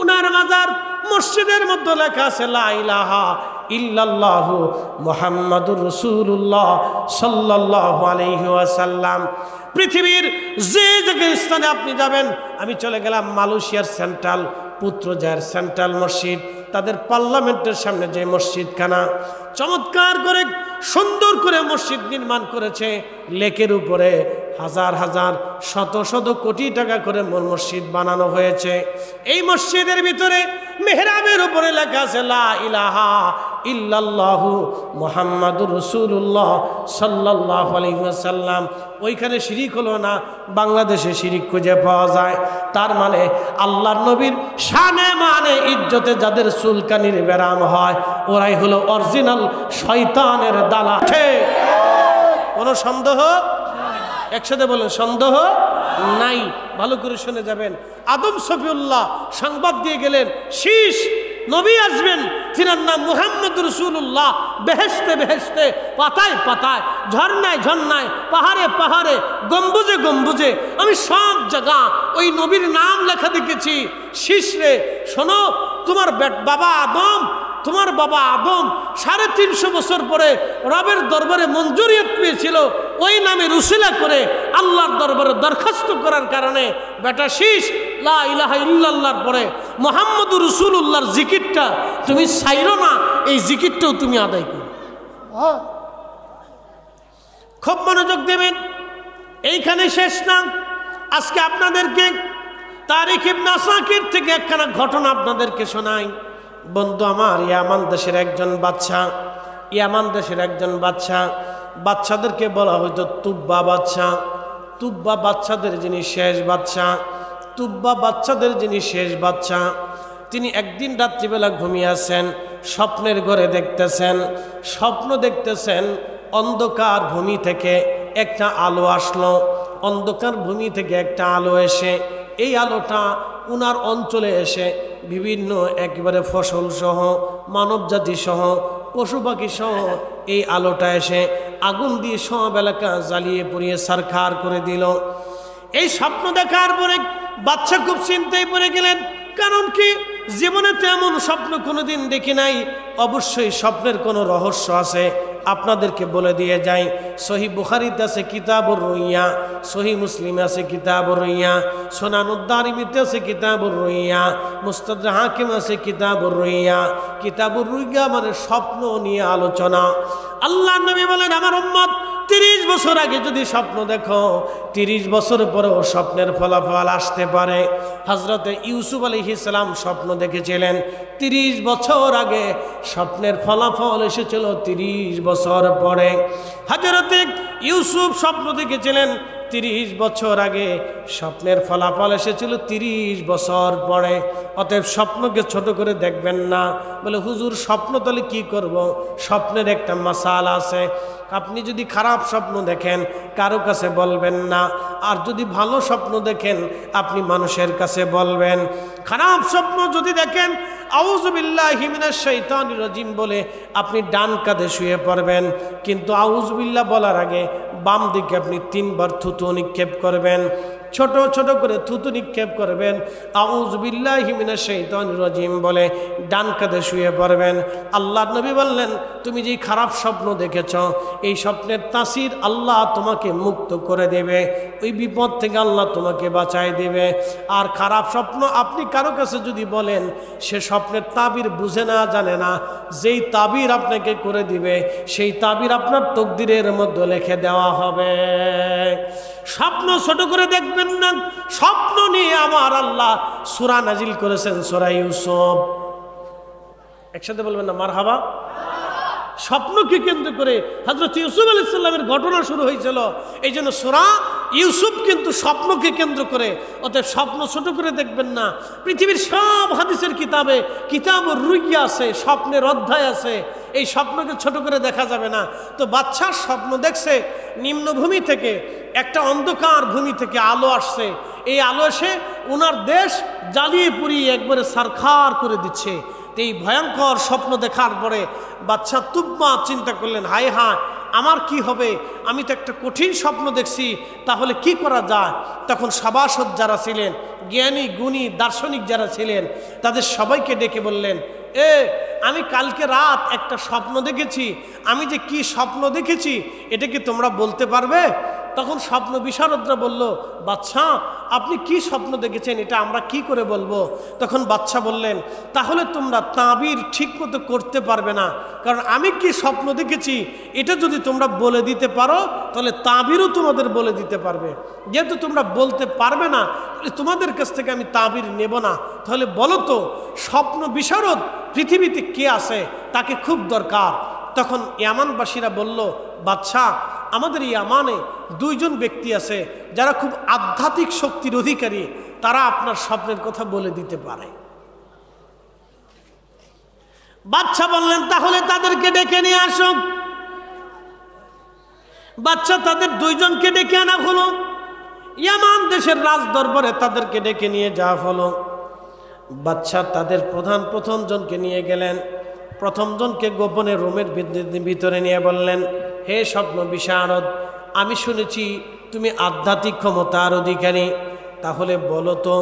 ওনার মাজার মসজিদের মধ্যে লেখা আছে লা ইলাহা ইল্লাল্লাহু মুহাম্মাদুর রাসূলুল্লাহ সাল্লাল্লাহু আলাইহি ওয়াসাল্লাম। পৃথিবীর যে স্থানে আপনি যাবেন, আমি চলে গেলাম মালয়েশিয়ার সেন্ট্রাল পুত্রজায়ের সেন্ট্রাল মসজিদ, তাদের পার্লামেন্টের সামনে যে মসজিদখানা চমৎকার করে সুন্দর করে মসজিদ নির্মাণ করেছে, লেকের উপরে হাজার হাজার শত শত কোটি টাকা করে মসজিদ বানানো হয়েছে। এই মসজিদের ভিতরে মেহরাবের উপরে লেখা আছে লা ইলাহা ইল্লাল্লাহু মুহাম্মাদুর রাসূলুল্লাহ সাল্লাল্লাহু আলাইহি ওয়াসাল্লাম। ওইখানে শিরিক হলো না, বাংলাদেশে শিরিক খুঁজে পাওয়া যায়। তার মানে আল্লাহর নবীর শানে মানে ইজ্জতে যাদের চুলকানির ব্যারাম হয়, ওরাই হলো অরিজিনাল শয়তানের দালাল। কোনো সন্দেহ? একসাথে বলেন সন্দেহ নাই। ভালো করে শুনে যাবেন। আদম শফিউল্লাহ সংবাদ দিয়ে গেলেন শীষ নবী আসবেন, তিনার নাম মুহাম্মদুর রাসূলুল্লাহ। বেহেশতে বেহেশতে, পাতায় পাতায়, ঝর্ণায় ঝর্ণায়, পাহাড়ে পাহাড়ে, গম্বুজে গম্বুজে আমি সব জায়গা ওই নবীর নাম লেখা দেখেছি। শীষ রে শোনো, তোমার বাবা আদম, তোমার বাবা আদম 350 বছর পরে রবের দরবারে মঞ্জুরিয়ত পেয়েছিল, ওই নামে রুসিলা করে আল্লাহর দরবারে দরখাস্ত করার কারণে বেটা শীষ লা ইলাহা ইল্লাল্লাহর পরে মুহাম্মাদুর রাসূলুল্লাহর জিকিরটা তুমি ছাইরো না, এই জিকিরটাও তুমি আদায় করো। খুব মনোযোগ দেবেন। এইখানে শেষ না, আজকে আপনাদেরকে তারিখ ইবনে আসাকির থেকে একখানা ঘটনা আপনাদেরকে শোনাই। বন্ধু আমার, ইয়ামান দেশের একজন বাদশা, ইয়ামান দেশের একজন বাদশা, বাচ্চাদেরকে বলা হয়তো তুব্বা বাদশা। তুব্বা বাচ্চাদের যিনি শেষ বাদশা, তুব্বা বাচ্চাদের যিনি শেষ বাদশা, তিনি একদিন রাত্রিবেলা ঘুমিয়ে আছেন, স্বপ্নের ঘরে দেখতেছেন, স্বপ্ন দেখতেছেন অন্ধকার ভূমি থেকে একটা আলো আসলো। অন্ধকার ভূমি থেকে একটা আলো এসে, এই আলোটা উনার অঞ্চলে এসে বিভিন্ন একেবারে ফসল সহ, মানব জাতি সহ, পশু পাখি সহ এই আলোটা এসে আগুন দিয়ে সব এলাকা জ্বালিয়ে পুড়িয়ে ছারখার করে দিল। এই স্বপ্ন দেখার পরে বাচ্চা খুব চিন্তায় পড়ে গেলেন। কারণ কি, জীবনে তেমন স্বপ্ন কোনোদিন দেখি নাই, অবশ্যই স্বপ্নের কোনো রহস্য আছে। আপনাদেরকে বলে দিয়ে যাই, সহি বুখারীতে আছে কিতাবুর রুইয়া, সহি মুসলিমে আছে কিতাবুর রুইয়া, সুনানুদ দারিমিতে আছে কিতাবুর রুইয়া, মুস্তাদরাক হাকিম আছে কিতাবুর রুইয়া। কিতাবুর রুইয়া মানে স্বপ্ন নিয়ে আলোচনা। আল্লাহ নবী বলেন, আমার উম্মত 30 বছর আগে যদি স্বপ্ন দেখো, 30 বছর পরেও স্বপ্নের ফলাফল আসতে পারে। হযরতে ইউসুফ আলাইহিস সালাম স্বপ্ন দেখেছিলেন 30 বছর আগে, স্বপ্নের ফলাফল এসেছিল 30 বছর পরে। হযরতে ইউসুফ স্বপ্ন দেখেছিলেন 30 বছর আগে, স্বপ্নের ফলাফল এসেছিল 30 বছর পরে। অতএব স্বপ্নকে ছোট করে দেখবেন না। বলে হুজুর স্বপ্ন তাহলে কি করব? স্বপ্নের একটা মাসাল আছে। আপনি যদি খারাপ স্বপ্ন দেখেন কারো কাছে বলবেন না, আর যদি ভালো স্বপ্ন দেখেন আপনি মানুষের কাছে বলবেন। খারাপ স্বপ্ন যদি দেখেন আউযু বিল্লাহি মিনাশ শাইতানির রাজিম বলে আপনি ডান কাঁধে শুয়ে পড়বেন, কিন্তু আউযু বিল্লাহ বলার আগে বাম দিকে আপনি 3 বার থুতু নিক্ষেপ করবেন, ছোট ছোট করে থুতু নিক্ষেপ করবেন। আউযু বিল্লাহি মিনাশ শাইতানির রাজিম বলে ডান কাঁধে শুয়ে পড়বেন। আল্লাহর নবী বললেন, তুমি যে খারাপ স্বপ্ন দেখেছ, এই স্বপ্নের তাসির আল্লাহ তোমাকে মুক্ত করে দেবে, ওই বিপদ থেকে আল্লাহ তোমাকে বাঁচায় দেবে। আর খারাপ স্বপ্ন আপনি কারো কাছে যদি বলেন, সে স্বপ্নের তাবির বুঝে না, জানে না, যেই তাবির আপনাকে করে দিবে সেই তাবির আপনার তকদিরের মধ্যে লিখে দেওয়া হবে। স্বপ্ন ছোট করে দেখবেন না। স্বপ্ন নিয়ে আমার আল্লাহ সূরা নাজিল করেছেন, সূরা ইউসুফ। একসাথে বলবেন না মারহাবা। স্বপ্নকে কেন্দ্র করে হযরত ইউসুফ আলাইহিস সালামের ঘটনা শুরু হয়েছিল। এই জন্য সূরা ইউসুফ কিন্তু স্বপ্নকে কেন্দ্র করে, অতএব স্বপ্ন ছোট করে দেখবেন না। পৃথিবীর সব হাদিসের কিতাবে কিতাবুর রুইয়া আছে, স্বপ্নের অধ্যায় আছে, এই স্বপ্নকে ছোট করে দেখা যাবে না। তো বাদশার স্বপ্ন দেখছে নিম্নভূমি থেকে, একটা অন্ধকার ভূমি থেকে আলো আসছে, এই আলো এসে ওনার দেশ জ্বালিয়ে পুড়িয়ে একবারে সারখার করে দিচ্ছে। তো এই ভয়ঙ্কর স্বপ্ন দেখার পরে বাদশা তুব্বা চিন্তা করলেন, হায় হায় আমার কি হবে, আমি তো একটা কঠিন স্বপ্ন দেখছি, তাহলে কি করা যায়? তখন সভাসদ যারা ছিলেন, জ্ঞানী গুণী দার্শনিক যারা ছিলেন, তাদের সবাইকে ডেকে বললেন, আমি কালকে রাত একটা স্বপ্ন দেখেছি, আমি যে কি স্বপ্ন দেখেছি এটা কি তোমরা বলতে পারবে? তখন স্বপ্ন বিশারদরা বলল, বাদশা আপনি কি স্বপ্ন দেখেছেন, এটা আমরা কি করে বলবো? তখন বাদশা বললেন, তাহলে তোমরা তাবির ঠিক মতো করতে পারবে না, কারণ আমি কি স্বপ্ন দেখেছি এটা যদি তোমরা বলে দিতে পারো তাহলে তাবিরও তোমাদের বলে দিতে পারবে। যেহেতু তোমরা বলতে পারবে না, তাহলে তোমাদের কাছ থেকে আমি তাবির নেব না। তাহলে বলো তো, স্বপ্ন বিশারদ পৃথিবীতে কে আছে, তাকে খুব দরকার। তখন ইয়ামানবাসীরা বলল, বাদশা আমাদের ইয়ামানে দুইজন ব্যক্তি আছে যারা খুব আধ্যাত্মিক শক্তির অধিকারী, তারা আপনার স্বপ্নের কথা বলে দিতে পারে। বাদশা বললেন, তাহলে তাদেরকে ডেকে নিয়ে আসো। বাদশা তাদের দুইজনকে ডেকে আনা হলো, ইয়ামান দেশের রাজ দরবারে তাদেরকে ডেকে নিয়ে যাওয়া হলো। বাদশা তাদের প্রথম জনকে নিয়ে গেলেন। প্রথম জনকে গোপনে রুমের ভিতরে নিয়ে বললেন, হে স্বপ্ন বিশারদ, আমি শুনেছি তুমি আধ্যাত্মিক ক্ষমতার অধিকারী, তাহলে বলো তো,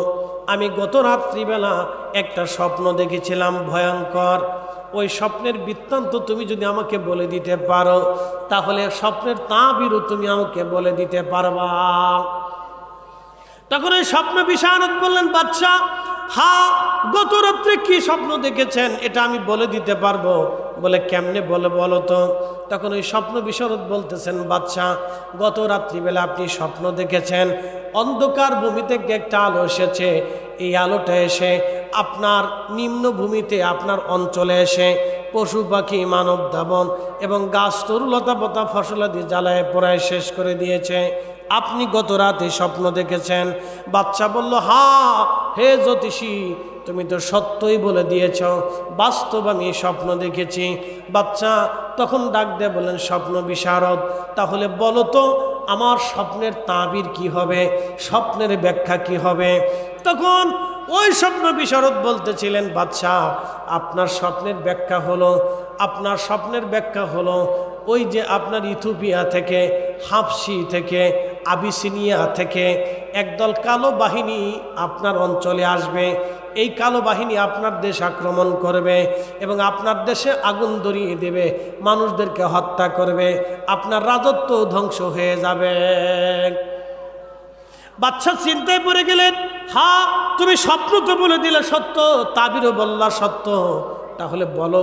আমি গত রাত্রিবেলা একটা স্বপ্ন দেখেছিলাম ভয়ঙ্কর, ওই স্বপ্নের বৃত্তান্ত তুমি যদি আমাকে বলে দিতে পারো তাহলে স্বপ্নের তাবিরও তুমি আমাকে বলে দিতে পারবা। তখন ওই স্বপ্ন বিশারদ বললেন, বাদশা হ্যাঁ, গত রাত্রে কি স্বপ্ন দেখেছেন এটা আমি বলে দিতে পারবো। বলে কেমনে বলো তো? তখন ওই স্বপ্ন বিশারদ বলতেছেন, বাদশা গত রাত্রিবেলা আপনি স্বপ্ন দেখেছেন অন্ধকার ভূমি থেকে একটা আলো এসেছে, এই আলোটা এসে আপনার নিম্নভূমিতে আপনার অঞ্চলে এসে পশু পাখি মানব দাবন এবং গাছ তরুলতা পাতা ফসলাদি জ্বালায় পোড়ায় শেষ করে দিয়েছে। আপনি গত রাতে স্বপ্ন দেখেছেন। বাদশা বলল, হ্যাঁ হে জ্যোতিষী, তুমি তো সত্যই বলে দিয়েছ, বাস্তব আমি স্বপ্ন দেখেছি। বাদশা তখন ডাক দিয়ে বলেন, স্বপ্ন বিশারদ, তাহলে বলো তো আমার স্বপ্নের তাবির কি হবে, স্বপ্নের ব্যাখ্যা কি হবে? তখন ওই স্বপ্ন বিশারদ বলতেছিলেন, বাদশা আপনার স্বপ্নের ব্যাখ্যা হলো ওই যে আপনার ইথিওপিয়া থেকে, হাবশি থেকে, আবিসিনিয়া থেকে একদল কালো বাহিনী আপনার অঞ্চলে আসবে। এই কালো বাহিনী আপনার দেশ আক্রমণ করবে এবং আপনার দেশে আগুন ধরিয়ে দেবে, মানুষদেরকে হত্যা করবে, আপনার রাজত্ব ধ্বংস হয়ে যাবে। বাদশা চিন্তায় পড়ে গেলেন, হ্যাঁ তুমি স্বপ্ন তো বলে দিলে সত্য, তাবিরও বললা সত্য, তাহলে বলো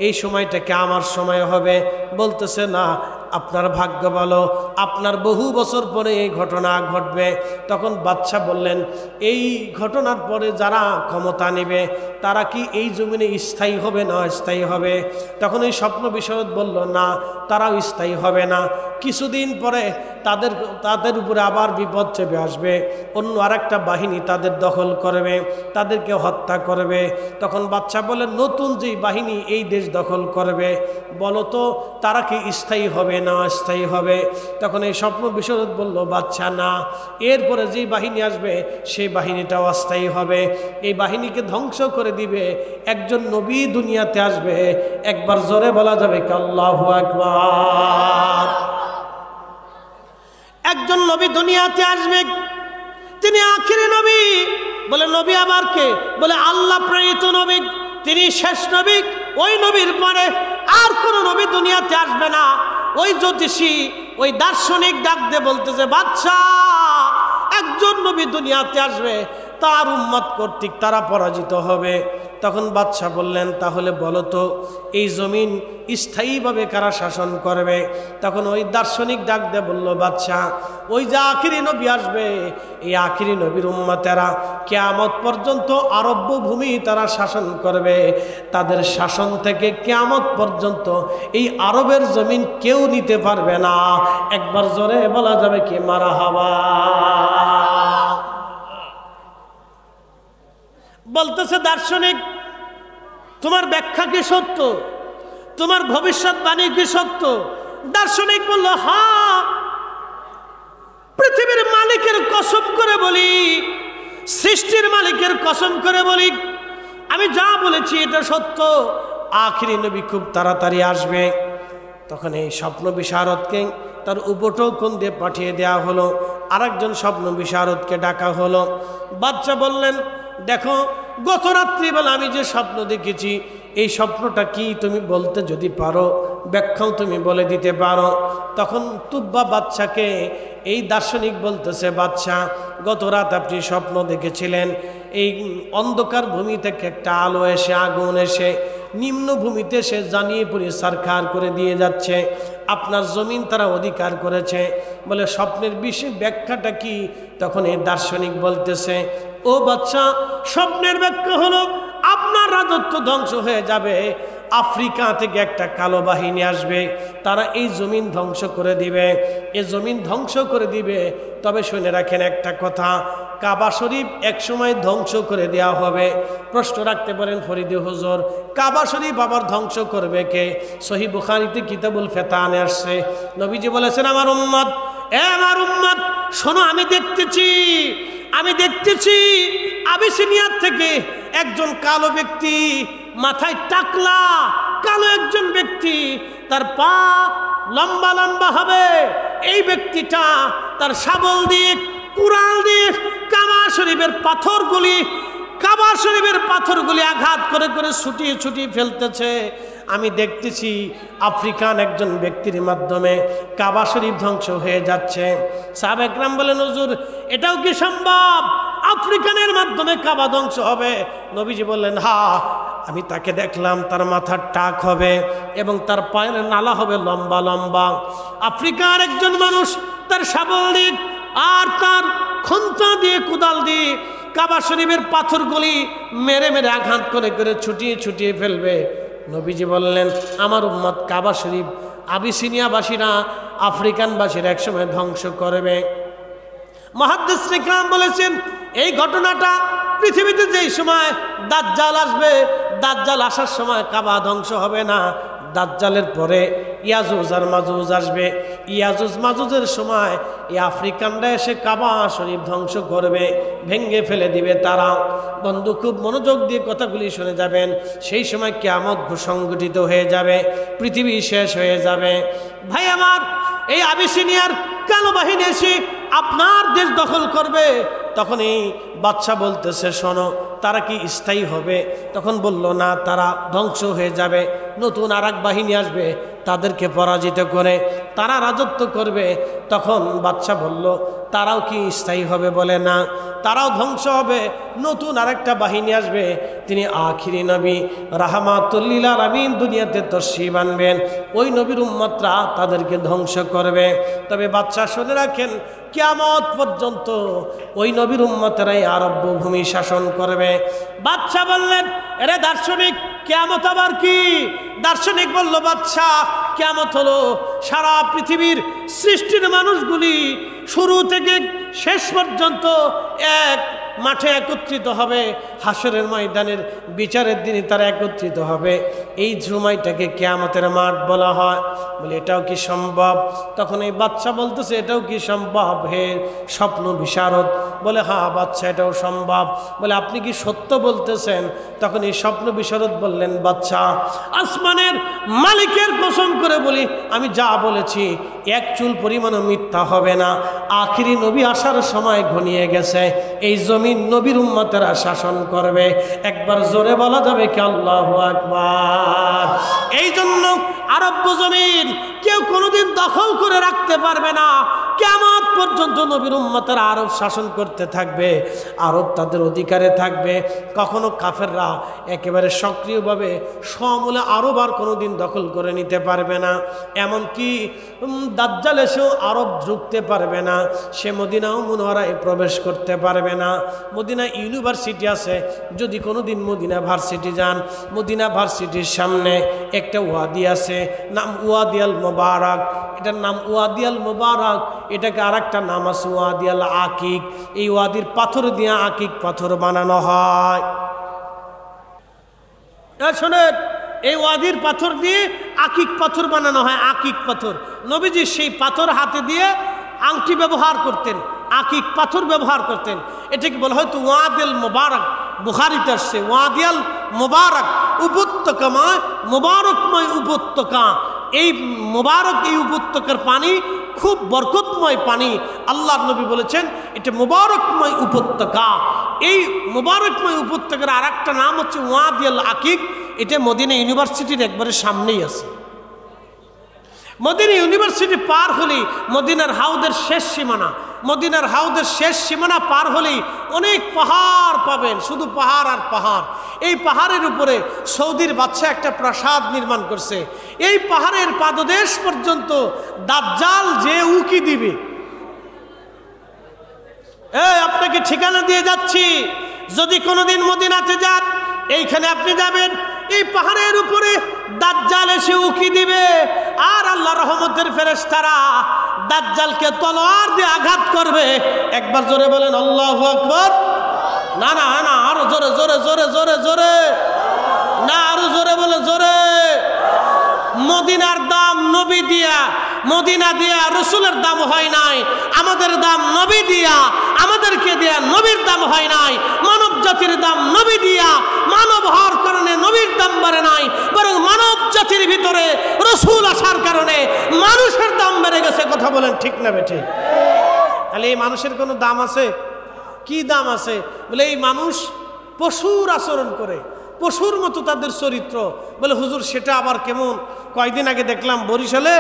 এই সময়টাকে আমার সময় হবে। বলতেছে, না আপনার ভাগ্য ভালো, আপনার বহু বছর পরে এই ঘটনা ঘটবে। তখন বাদশা বললেন, এই ঘটনার পরে যারা ক্ষমতা নেবে তারা কি এই জমিনে স্থায়ী হবে না অস্থায়ী হবে? তখন এই স্বপ্ন বিশারদ বলল, না তারাও স্থায়ী হবে না, কিছুদিন পরে তাদের উপরে আবার বিপদ চেপে আসবে, অন্য আরেকটা বাহিনী তাদের দখল করবে, তাদেরকে হত্যা করবে। তখন বাদশা বলে, নতুন যেই বাহিনী এই দেশ দখল করবে বলো তো তারা কি স্থায়ী হবে না অস্থায়ী হবে? তখন এই স্বপ্ন বিশারদ বলল, বাদশা না, এরপরে যেই বাহিনী আসবে সেই বাহিনীটাও অস্থায়ী হবে, এই বাহিনীকে ধ্বংস করে দিবে একজন নবী দুনিয়াতে আসবে। একবার জোরে বলা যাবে কি আল্লাহু আকবার? একজন নবী দুনিয়াতে আসবে, তিনি আখিরি নবী। বলে নবী আবার কে? বলে আল্লাহ প্রেরিত নবী, তিনি শেষ নবী। ওই নবীর পরে আর কোন নবী দুনিয়াতে আসবে না। ওই জ্যোতিষী, ওই দার্শনিক ডাক দিয়ে বলতেছে, বাদশা একজন নবী দুনিয়াতে আসবে, তার উম্মত কর্তৃক তারা পরাজিত হবে, তখন বাদশাহ বললেন, তাহলে বলো তো এই জমিন স্থায়ীভাবে কারা শাসন করবে? তখন ওই দার্শনিক ডাক দিয়ে বলল, বাদশাহ, ওই যে আখিরি নবী আসবে, এই আখিরি নবীর উম্মতেরা কিয়ামত পর্যন্ত আরব্য ভূমি তারা শাসন করবে। তাদের শাসন থেকে কিয়ামত পর্যন্ত এই আরবের জমিন কেউ নিতে পারবে না। একবার জোরে বলা যাবে কি মারহাবা? বলতেছে দার্শনিক, তোমার ব্যাখ্যা কি সত্য? তোমার ভবিষ্যৎবাণী কি সত্য? দার্শনিক বলল, হ্যাঁ, পৃথিবীর মালিকের কসম করে বলি, সৃষ্টির মালিকের কসম করে বলি, আমি যা বলেছি এটা সত্য। আখিরি নবী খুব তাড়াতাড়ি আসবে। তখন এই স্বপ্ন বিশারদকে তার উপটোকন দিয়ে পাঠিয়ে দেওয়া হলো। আরেকজন স্বপ্ন বিশারদকে ডাকা হলো। বাদশা বললেন, দেখো, গত রাত্রিবেলা আমি যে স্বপ্ন দেখেছি, এই স্বপ্নটা কি তুমি বলতে যদি পারো, ব্যাখ্যাও তুমি বলে দিতে পারো। তখন তুব্বা বাদশাকে এই দার্শনিক বলতেছে, বাদশা, গত রাত আপনি স্বপ্ন দেখেছিলেন, এই অন্ধকার ভূমি থেকে একটা আলো এসে, আগুন এসে নিম্ন ভূমিতে সে জানিয়ে পড়ে সারখার করে দিয়ে যাচ্ছে, আপনার জমিন তারা অধিকার করেছে। বলে, স্বপ্নের বিষয়ে ব্যাখ্যাটা কি? তখন এই দার্শনিক বলতেছে, ও বাদশা, স্বপ্নের ব্যাখ্যা হলো আপনার রাজত্ব ধ্বংস হয়ে যাবে। আফ্রিকা থেকে একটা কালো বাহিনী আসবে, তারা এই জমিন ধ্বংস করে দিবে, এই জমিন ধ্বংস করে দিবে। তবে শুনে রাখেন একটা কথা, কাবা শরীফ একসময় ধ্বংস করে দেওয়া হবে। প্রশ্ন রাখতে পারেন, ফরিদে হুজুর, কাবা শরীফ আবার ধ্বংস করবে কে? সহিহ বুখারীতে কিতাবুল ফিতানে আসছে, নবীজি বলেছেন, আমার উম্মত, আমার উম্মত শোনো, আমি দেখতেছি আবিসিনিয়ার থেকে একজন কালো ব্যক্তি, মাথায় টাকলা, কালো একজন ব্যক্তি, তার পা লম্বা লম্বা হবে। এই ব্যক্তিটা তার শাবল দিয়ে, কুড়াল দিয়ে কাবা শরীফের পাথরগুলি আঘাত করে করে ছুটিয়ে ছুটিয়ে ফেলতেছে। আমি দেখতেছি আফ্রিকান একজন ব্যক্তির মাধ্যমে কাবা শরীফ ধ্বংস হয়ে যাচ্ছে। সাহাবা একরাম বলেন, হুজুর, এটাও কি সম্ভব? আফ্রিকানের মাধ্যমে কাবা ধ্বংস হবে? নবীজি বললেন, হ্যাঁ, আমি তাকে দেখলাম, তার মাথার টাক হবে এবং তার পায়ের নালা হবে লম্বা লম্বা। আফ্রিকার একজন মানুষ তার শাবল দিয়ে আর তার খন্তা দিয়ে, কুদাল দিয়ে কাবা শরীফের পাথরগুলি মেরে মেরে আঘাত করে করে ছুটিয়ে ছুটিয়ে ফেলবে। নবীজি বললেন, আমার উম্মত কাবা শরীফ আবিসিনিয়াবাসীরা, আফ্রিকানবাসীরা একসময় ধ্বংস করবে। মুহাদ্দিস ইকরাম বলেছেন, এই ঘটনাটা পৃথিবীতে যেই সময় দাজ্জাল আসবে, দাজ্জাল আসার সময় কাবা ধ্বংস হবে না। দাজ্জালের পরে ইয়াজুজ আর মাজুজ আসবে। ইয়াজুজ মাজুজের সময় এই আফ্রিকানরা এসে কাবা শরীফ ধ্বংস করবে, ভেঙ্গে ফেলে দিবে তারা। বন্ধু, খুব মনোযোগ দিয়ে কথাগুলি শুনে যাবেন। সেই সময় কিয়ামত সংগঠিত হয়ে যাবে, পৃথিবী শেষ হয়ে যাবে। ভাই আমার, এই আবিসিনিয়ার কালো বাহিনী এসে আপনার দেশ দখল করবে। তখন এই বাদশা বলতেছে, শোনো, তারা কি স্থায়ী হবে? তখন বলল, না, তারা ধ্বংস হয়ে যাবে। নতুন আর এক বাহিনী আসবে, তাদেরকে পরাজিত করে তারা রাজত্ব করবে। তখন বাদশা বলল, তারাও কি স্থায়ী হবে? বলে, না, তারাও ধ্বংস হবে। নতুন আরেকটা বাহিনী আসবে, তিনি আখিরি নবী রাহমাতুল লিল আলামিন দুনিয়াতে তশরিফ আনবেন। ওই নবীর উম্মতরা তাদেরকে ধ্বংস করবে। তবে বাদশা শুনে রাখেন, কিয়ামত পর্যন্ত ওই নবীর উম্মতেরাই আরব্য ভূমি শাসন করবে। বাদশা বললেন, এরে দার্শনিক, কিয়ামত আবার কি? দার্শনিক বলল, বাদশা, কিয়ামত হলো সারা পৃথিবীর সৃষ্টির মানুষগুলি শুরু থেকে শেষ পর্যন্ত এক মাঠে একত্রিত হবে। হাসরের ময়দানের বিচারের দিনে তারা একত্রিত হবে। এই সময়টাকে কিয়ামতের মাঠ বলা হয়। বলে, এটাও কি সম্ভব? তখন এই বাদশা বলতেছে, এটাও কি সম্ভব হে স্বপ্ন বিশারদ? বলে, হ্যাঁ বাদশা, এটাও সম্ভব। বলে, আপনি কি সত্য বলতেছেন? তখন এই স্বপ্ন বিশারদ বললেন, বাদশা, আসমানের মালিকের কসম করে বলি, আমি যা বলেছি এক চুল পরিমাণও মিথ্যা হবে না। আখিরি নবী আসার সময় ঘনিয়ে গেছে, এই জমিন নবীর উম্মতেরা শাসন করবে। একবার জোরে বলা যাবে কি আল্লাহু আকবার? এই জন্য আরব্য জমিন কেউ কোনোদিন দখল করে রাখতে পারবে না, কিয়ামত পর্যন্ত নবীর উম্মতেরা আরব শাসন করতে থাকবে, আরব তাদের অধিকারে থাকবে। কখনো কাফেররা একেবারে সক্রিয়ভাবে সমূলে আরব আর কোনোদিন দখল করে নিতে পারবে না। এমনকি দাজ্জাল এসেও আরব ঢুকতে পারবে না, সে মদিনা মুনওয়ারায় প্রবেশ করতে পারবে না। মদিনা ইউনিভার্সিটি আছে, যদি কোনোদিন মদিনা ভার্সিটি যান, মদিনা ভার্সিটির সামনে একটা ওয়াদি আছে, নাম ওয়াদি আল মোবারক। এটার নাম ওয়াদি আল মোবারক, এটাকে আর একটা নাম আছে ওয়াদি আল আকিক। এই ওয়াদির পাথর দিয়ে আকিক পাথর বানানো হয়। শোনেন, এই ওয়াদির পাথর দিয়ে আকিক পাথর বানানো হয়। আকিক পাথর, নবীজি সেই পাথর হাতে দিয়ে আংটি ব্যবহার করতেন, আকিক পাথর ব্যবহার করতেন। এটাকে বলা হয়তো ওয়াদিল মোবারক, বুখারীতে আসছে ওয়াদিয়াল মোবারক, উপত্যকাময় মোবারকময় উপত্যকা। এই মোবারক, এই উপত্যকার পানি খুব বরকতময় পানি। আল্লাহর নবী বলেছেন এটা মোবারকময় উপত্যকা। এই মোবারকময় উপত্যকার আর একটা নাম হচ্ছে ওয়াদিয়াল আকিক। এটা মদিনা ইউনিভার্সিটির একবারে সামনেই আছে। মদিনা ইউনিভার্সিটি পার হলেই মদিনার হাউদের শেষ সীমানা, মদিনার হাউদের শেষ সীমানা পার হলেই অনেক পাহাড় পাবেন, শুধু পাহাড় আর পাহাড়। এই পাহাড়ের উপরে সৌদির বাদশা একটা প্রাসাদ নির্মাণ করছে। এই পাহাড়ের পাদদেশ পর্যন্ত দাজ্জাল যে উকি দিবে। আপনাকে ঠিকানা দিয়ে যাচ্ছি, যদি কোনোদিন মদিনাতে যান, এইখানে আপনি যাবেন, এই পাহাড়ের উপরে দাজ্জাল এসে উকি দিবে। আর আল্লাহ রহমতের ফেরেশতারা দাজ্জালকে তলোয়ার দিয়ে আঘাত করবে। একবার জোরে বলেন আল্লাহু আকবার। না না না, আরো জোরে জোরে জোরে জোরে জোরে, না আরো জোরে বলে জোরে। মদিনার দাম নবী দিয়া, মদিনা দিয়া রসুলের দাম হয় নাই, আমাদের দাম নবী দিয়া, আমাদেরকে দিয়া নবীর দাম হয় নাই। মানব জাতির দাম নবী দিয়া, মানব হওয়ার কারণে নবীর দাম বাড়ে নাই, বরং মানব জাতির ভিতরে রসুল আসার কারণে মানুষের দাম বেড়ে গেছে। কথা বলেন ঠিক না বেঠে? তাহলে এই মানুষের কোনো দাম আছে? কি দাম আছে? বলে এই মানুষ পশুর আচরণ করে, পশুর মতো তাদের চরিত্র। বলে হুজুর সেটা আবার কেমন? কয়দিন আগে দেখলাম বরিশালে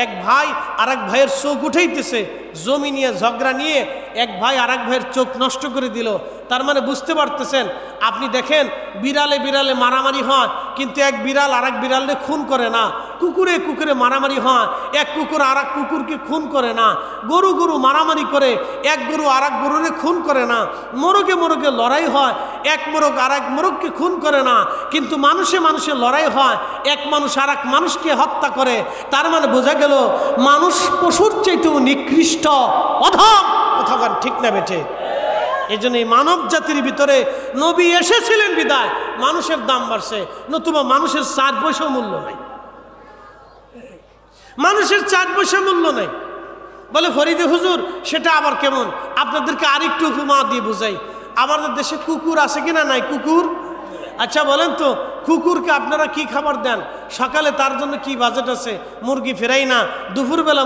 এক ভাই আর এক ভাইয়ের চোখ উঠাইতেছে, জমি নিয়ে ঝগড়া নিয়ে এক ভাই আর এক ভাইয়ের চোখ নষ্ট করে দিল। তার মানে বুঝতে পারতেছেন, আপনি দেখেন বিড়ালে বিড়ালে মারামারি হয়, কিন্তু এক বিড়াল আর এক বিড়ালে খুন করে না। কুকুরে কুকুরে মারামারি হয়, এক কুকুর আর এক কুকুরকে খুন করে না। গরু গরু মারামারি করে, এক গরু আর এক গরুরে খুন করে না। মোরগে মোরগে লড়াই হয়, এক মোরগ আর এক মোরগকে খুন করে না। কিন্তু মানুষে মানুষে লড়াই হয়, এক মানুষ আর এক মানুষকে হত্যা করে। তার মানে বোঝা গেল মানুষ পশুর চাইতেও নিকৃষ্ট, অধম। কথা ঠিক না বেঠে? এই জন্য এই মানব জাতির ভিতরে নবী এসেছিলেন বিদায় মানুষের দাম বাড়ছে, নতুবা মানুষের 4 পয়সা মূল্য নাই, মানুষের 4 পয়সা মূল্য নাই। বলে ফরিদে হুজুর সেটা আবার কেমন? আপনাদেরকে আরেকটু উপমা দিয়ে বুঝাই। আমাদের দেশে কুকুর আছে কিনা? নাই কুকুর। আচ্ছা বলেন তো, কুকুরকে আপনারা কি খাবার দেন? সকালে তার জন্য কি বাজেট আছে? মুরগি ফেরাই না, দুপুরবেলা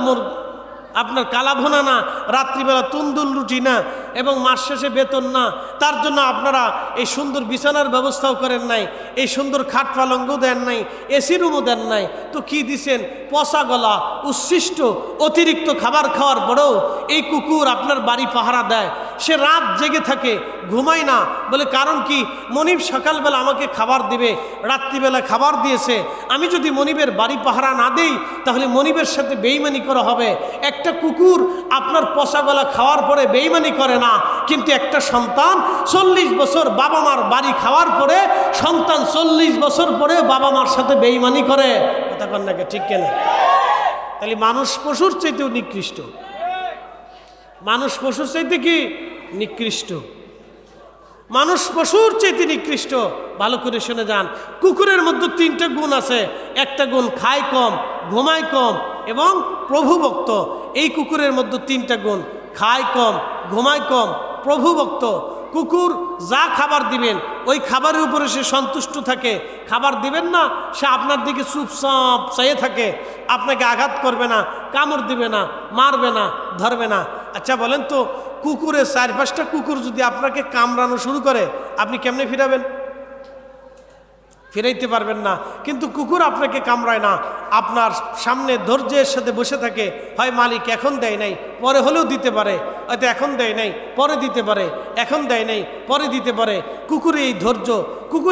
আপনার কালা ভুনা না, রাত্রিবেলা তুন্দুল রুটি না, এবং মাস শেষে বেতন না। তার জন্য আপনারা এই সুন্দর বিছানার ব্যবস্থাও করেন নাই, এই সুন্দর খাট পালঙ্গও দেন নাই, এসি রুমও দেন নাই। তো কি দিছেন? পচা গলা, উচ্ছিষ্ট, অতিরিক্ত খাবার খাওয়ার পরেও এই কুকুর আপনার বাড়ি পাহারা দেয়। সে রাত জেগে থাকে, ঘুমায় না। বলে কারণ কি? মনিব সকালবেলা আমাকে খাবার দিবে, রাত্রিবেলা খাবার দিয়েছে। আমি যদি মনিবের বাড়ি পাহারা না দেই তাহলে মনিবের সাথে বেইমানি করা হবে। একটা কুকুর আপনার পচা গলা খাওয়ার পরে বেইমানি করে না, কিন্তু একটা সন্তান 40 বছর বাবা মার বাড়ি খাওয়ার পরে সন্তান 40 বছর পরে বাবা মার সাথে বেইমানি করে। কথা কন নাকি? ঠিক কেন? তাহলে মানুষ পশুর চাইতেও নিকৃষ্ট, মানুষ পশুর চাইতে কি নিকৃষ্ট, মানুষ পশুর চাইতে নিকৃষ্ট। ভালো করে শুনে যান, কুকুরের মধ্যে 3টা গুণ আছে। একটা গুণ খায় কম, ঘুমায় কম এবং প্রভুভক্ত। এই কুকুরের মধ্যে 3টা গুণ, খায় কম, ঘুমায় কম, প্রভুভক্ত। কুকুর যা খাবার দিবেন ওই খাবারের উপরে সে সন্তুষ্ট থাকে। খাবার দিবেন না, সে আপনার দিকে চুপচাপ চাইয়ে থাকে, আপনাকে আঘাত করবে না, কামড় দিবে না, মারবে না, ধরবে না। আচ্ছা বলেন তো, কুকুরের 4-5টা কুকুর যদি আপনাকে কামড়ানো শুরু করে আপনি কেমনে ফিরাবেন? ফিরাইতে পারবেন না। কিন্তু কুকুর আপনাকে কামড়ায় না, আপনার সামনে ধৈর্যের সাথে বসে থাকে। হয় মালিক এখন দেয় নাই, পরে হলেও দিতে পারে, হয়তো এখন দেয় নাই পরে দিতে পারে, এখন দেয় নাই পরে দিতে পারে। কুকুর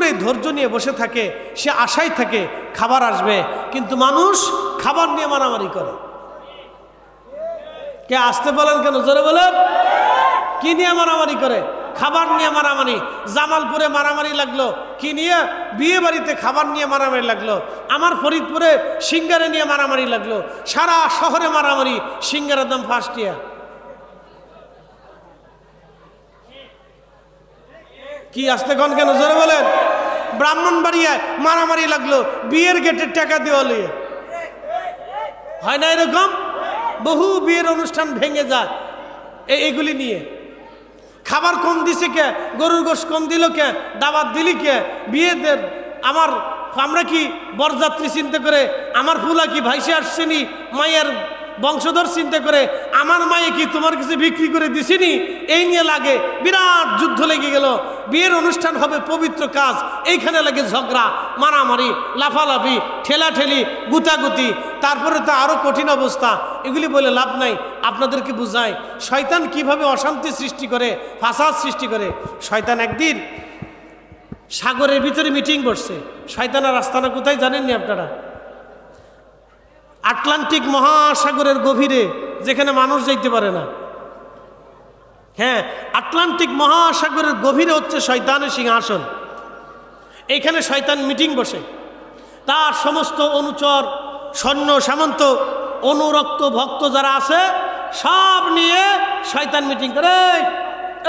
এই ধৈর্য নিয়ে বসে থাকে, সে আশায় থাকে খাবার আসবে। কিন্তু মানুষ খাবার নিয়ে মারামারি করে। কে আসতে বলেন কেন, জোরে বলেন। কি নিয়ে মারামারি করে? খাবার নিয়ে মারামারি। জামালপুরে মারামারি লাগলো কি নিয়ে? বিয়ে বাড়িতে খাবার নিয়ে মারামারি লাগলো। আমার ফরিদপুরে সিঙ্গারে নিয়ে মারামারি লাগলো। সারা শহরে মারামারি, সিঙ্গারের দাম 5 টাকা। কি আসতে কন কেন, জোরে বলেন। ব্রাহ্মণবাড়িয়ায় মারামারি লাগলো বিয়ের গেটের টাকা দেওয়া লিয়ে। হয় না এরকম? বহু বিয়ের অনুষ্ঠান ভেঙে যায় এইগুলি নিয়ে। খাবার কম দিছে কে? গরুর গোশ কম দিল কে? দাওয়াত দিলি কে? বিয়েদের আমরা কি বরযাত্রী চিন্তা করে? আমার ফুলা কি ভাইসে আসছেনি? মায়ের বংশধর চিন্তা করে আমার মায়ে কি তোমার কাছে বিক্রি করে দিছিনি? এই নিয়ে লাগে বিরাট যুদ্ধ লেগে গেল। বিয়ের অনুষ্ঠান হবে পবিত্র কাজ, এইখানে লাগে ঝগড়া, মারামারি, লাফালাফি, ঠেলাঠেলি, গুতাগুতি। তারপরে তো আরো কঠিন অবস্থা। এগুলি বলে লাভ নাই। আপনাদেরকে বুঝায় শয়তান কিভাবে অশান্তি সৃষ্টি করে, ফাসাদ সৃষ্টি করে। শয়তান একদিন সাগরের ভিতরে মিটিং বসছে। শয়তানের আস্তানা কোথায় জানেননি আপনারা? আটলান্টিক মহাসাগরের গভীরে, যেখানে মানুষ যাইতে পারে না। হ্যাঁ, আটলান্টিক মহাসাগরের গভীরে হচ্ছে শয়তানের সিংহাসন। এইখানে শয়তান মিটিং বসে। তার সমস্ত অনুচর, সৈন্য সামন্ত, অনুরক্ত ভক্ত যারা আছে সব নিয়ে শয়তান মিটিং করে।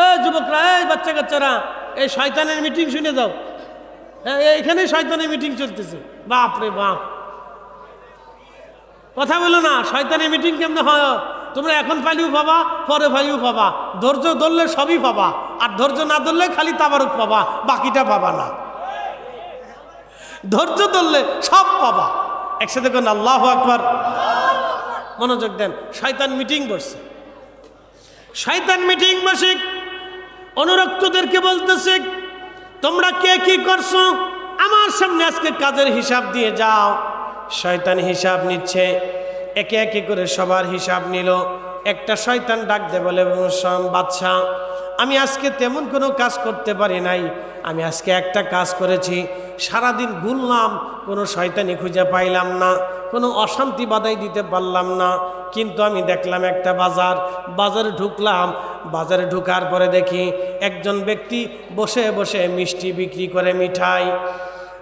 এই যুবকরা, এই বাচ্চা কাচ্চারা, এই শয়তানের মিটিং শুনে যাও। এইখানে শয়তানের মিটিং চলতেছে। বাপ রে বাপ, কথা বলো না। শয়তানের মিটিং কেমনে হয়? তোমরা এখন পাইলেও পাবা, পরে পাইলেও পাবা। ধৈর্য ধরলে সবই পাবা, আর ধৈর্য না ধরলে খালি তাবারক পাবা, বাকিটা পাবা না। ধৈর্য ধরলে সব পাবা। একসাথে কোন আল্লাহু আকবার। মনোযোগ দেন। শয়তান মিটিং বসছে। শয়তান মিটিং বসে অনুরক্তদেরকে বলতেছে, তোমরা কে কি করছো আমার সামনে আজকে কাজের হিসাব দিয়ে যাও। শয়তান হিসাব নিচ্ছে, একে একে করে সবার হিসাব নিল। একটা শয়তান ডাক দে বলে, বাদশা, আমি আজকে তেমন কোনো কাজ করতে পারি নাই। আমি আজকে একটা কাজ করেছি। সারাদিন ঘুরলাম, কোনো শয়তানি খুঁজে পাইলাম না, কোনো অশান্তি বাধাই দিতে পারলাম না। কিন্তু আমি দেখলাম একটা বাজারে ঢুকলাম। বাজারে ঢুকার পরে দেখি একজন ব্যক্তি বসে বসে মিষ্টি বিক্রি করে, মিঠাই।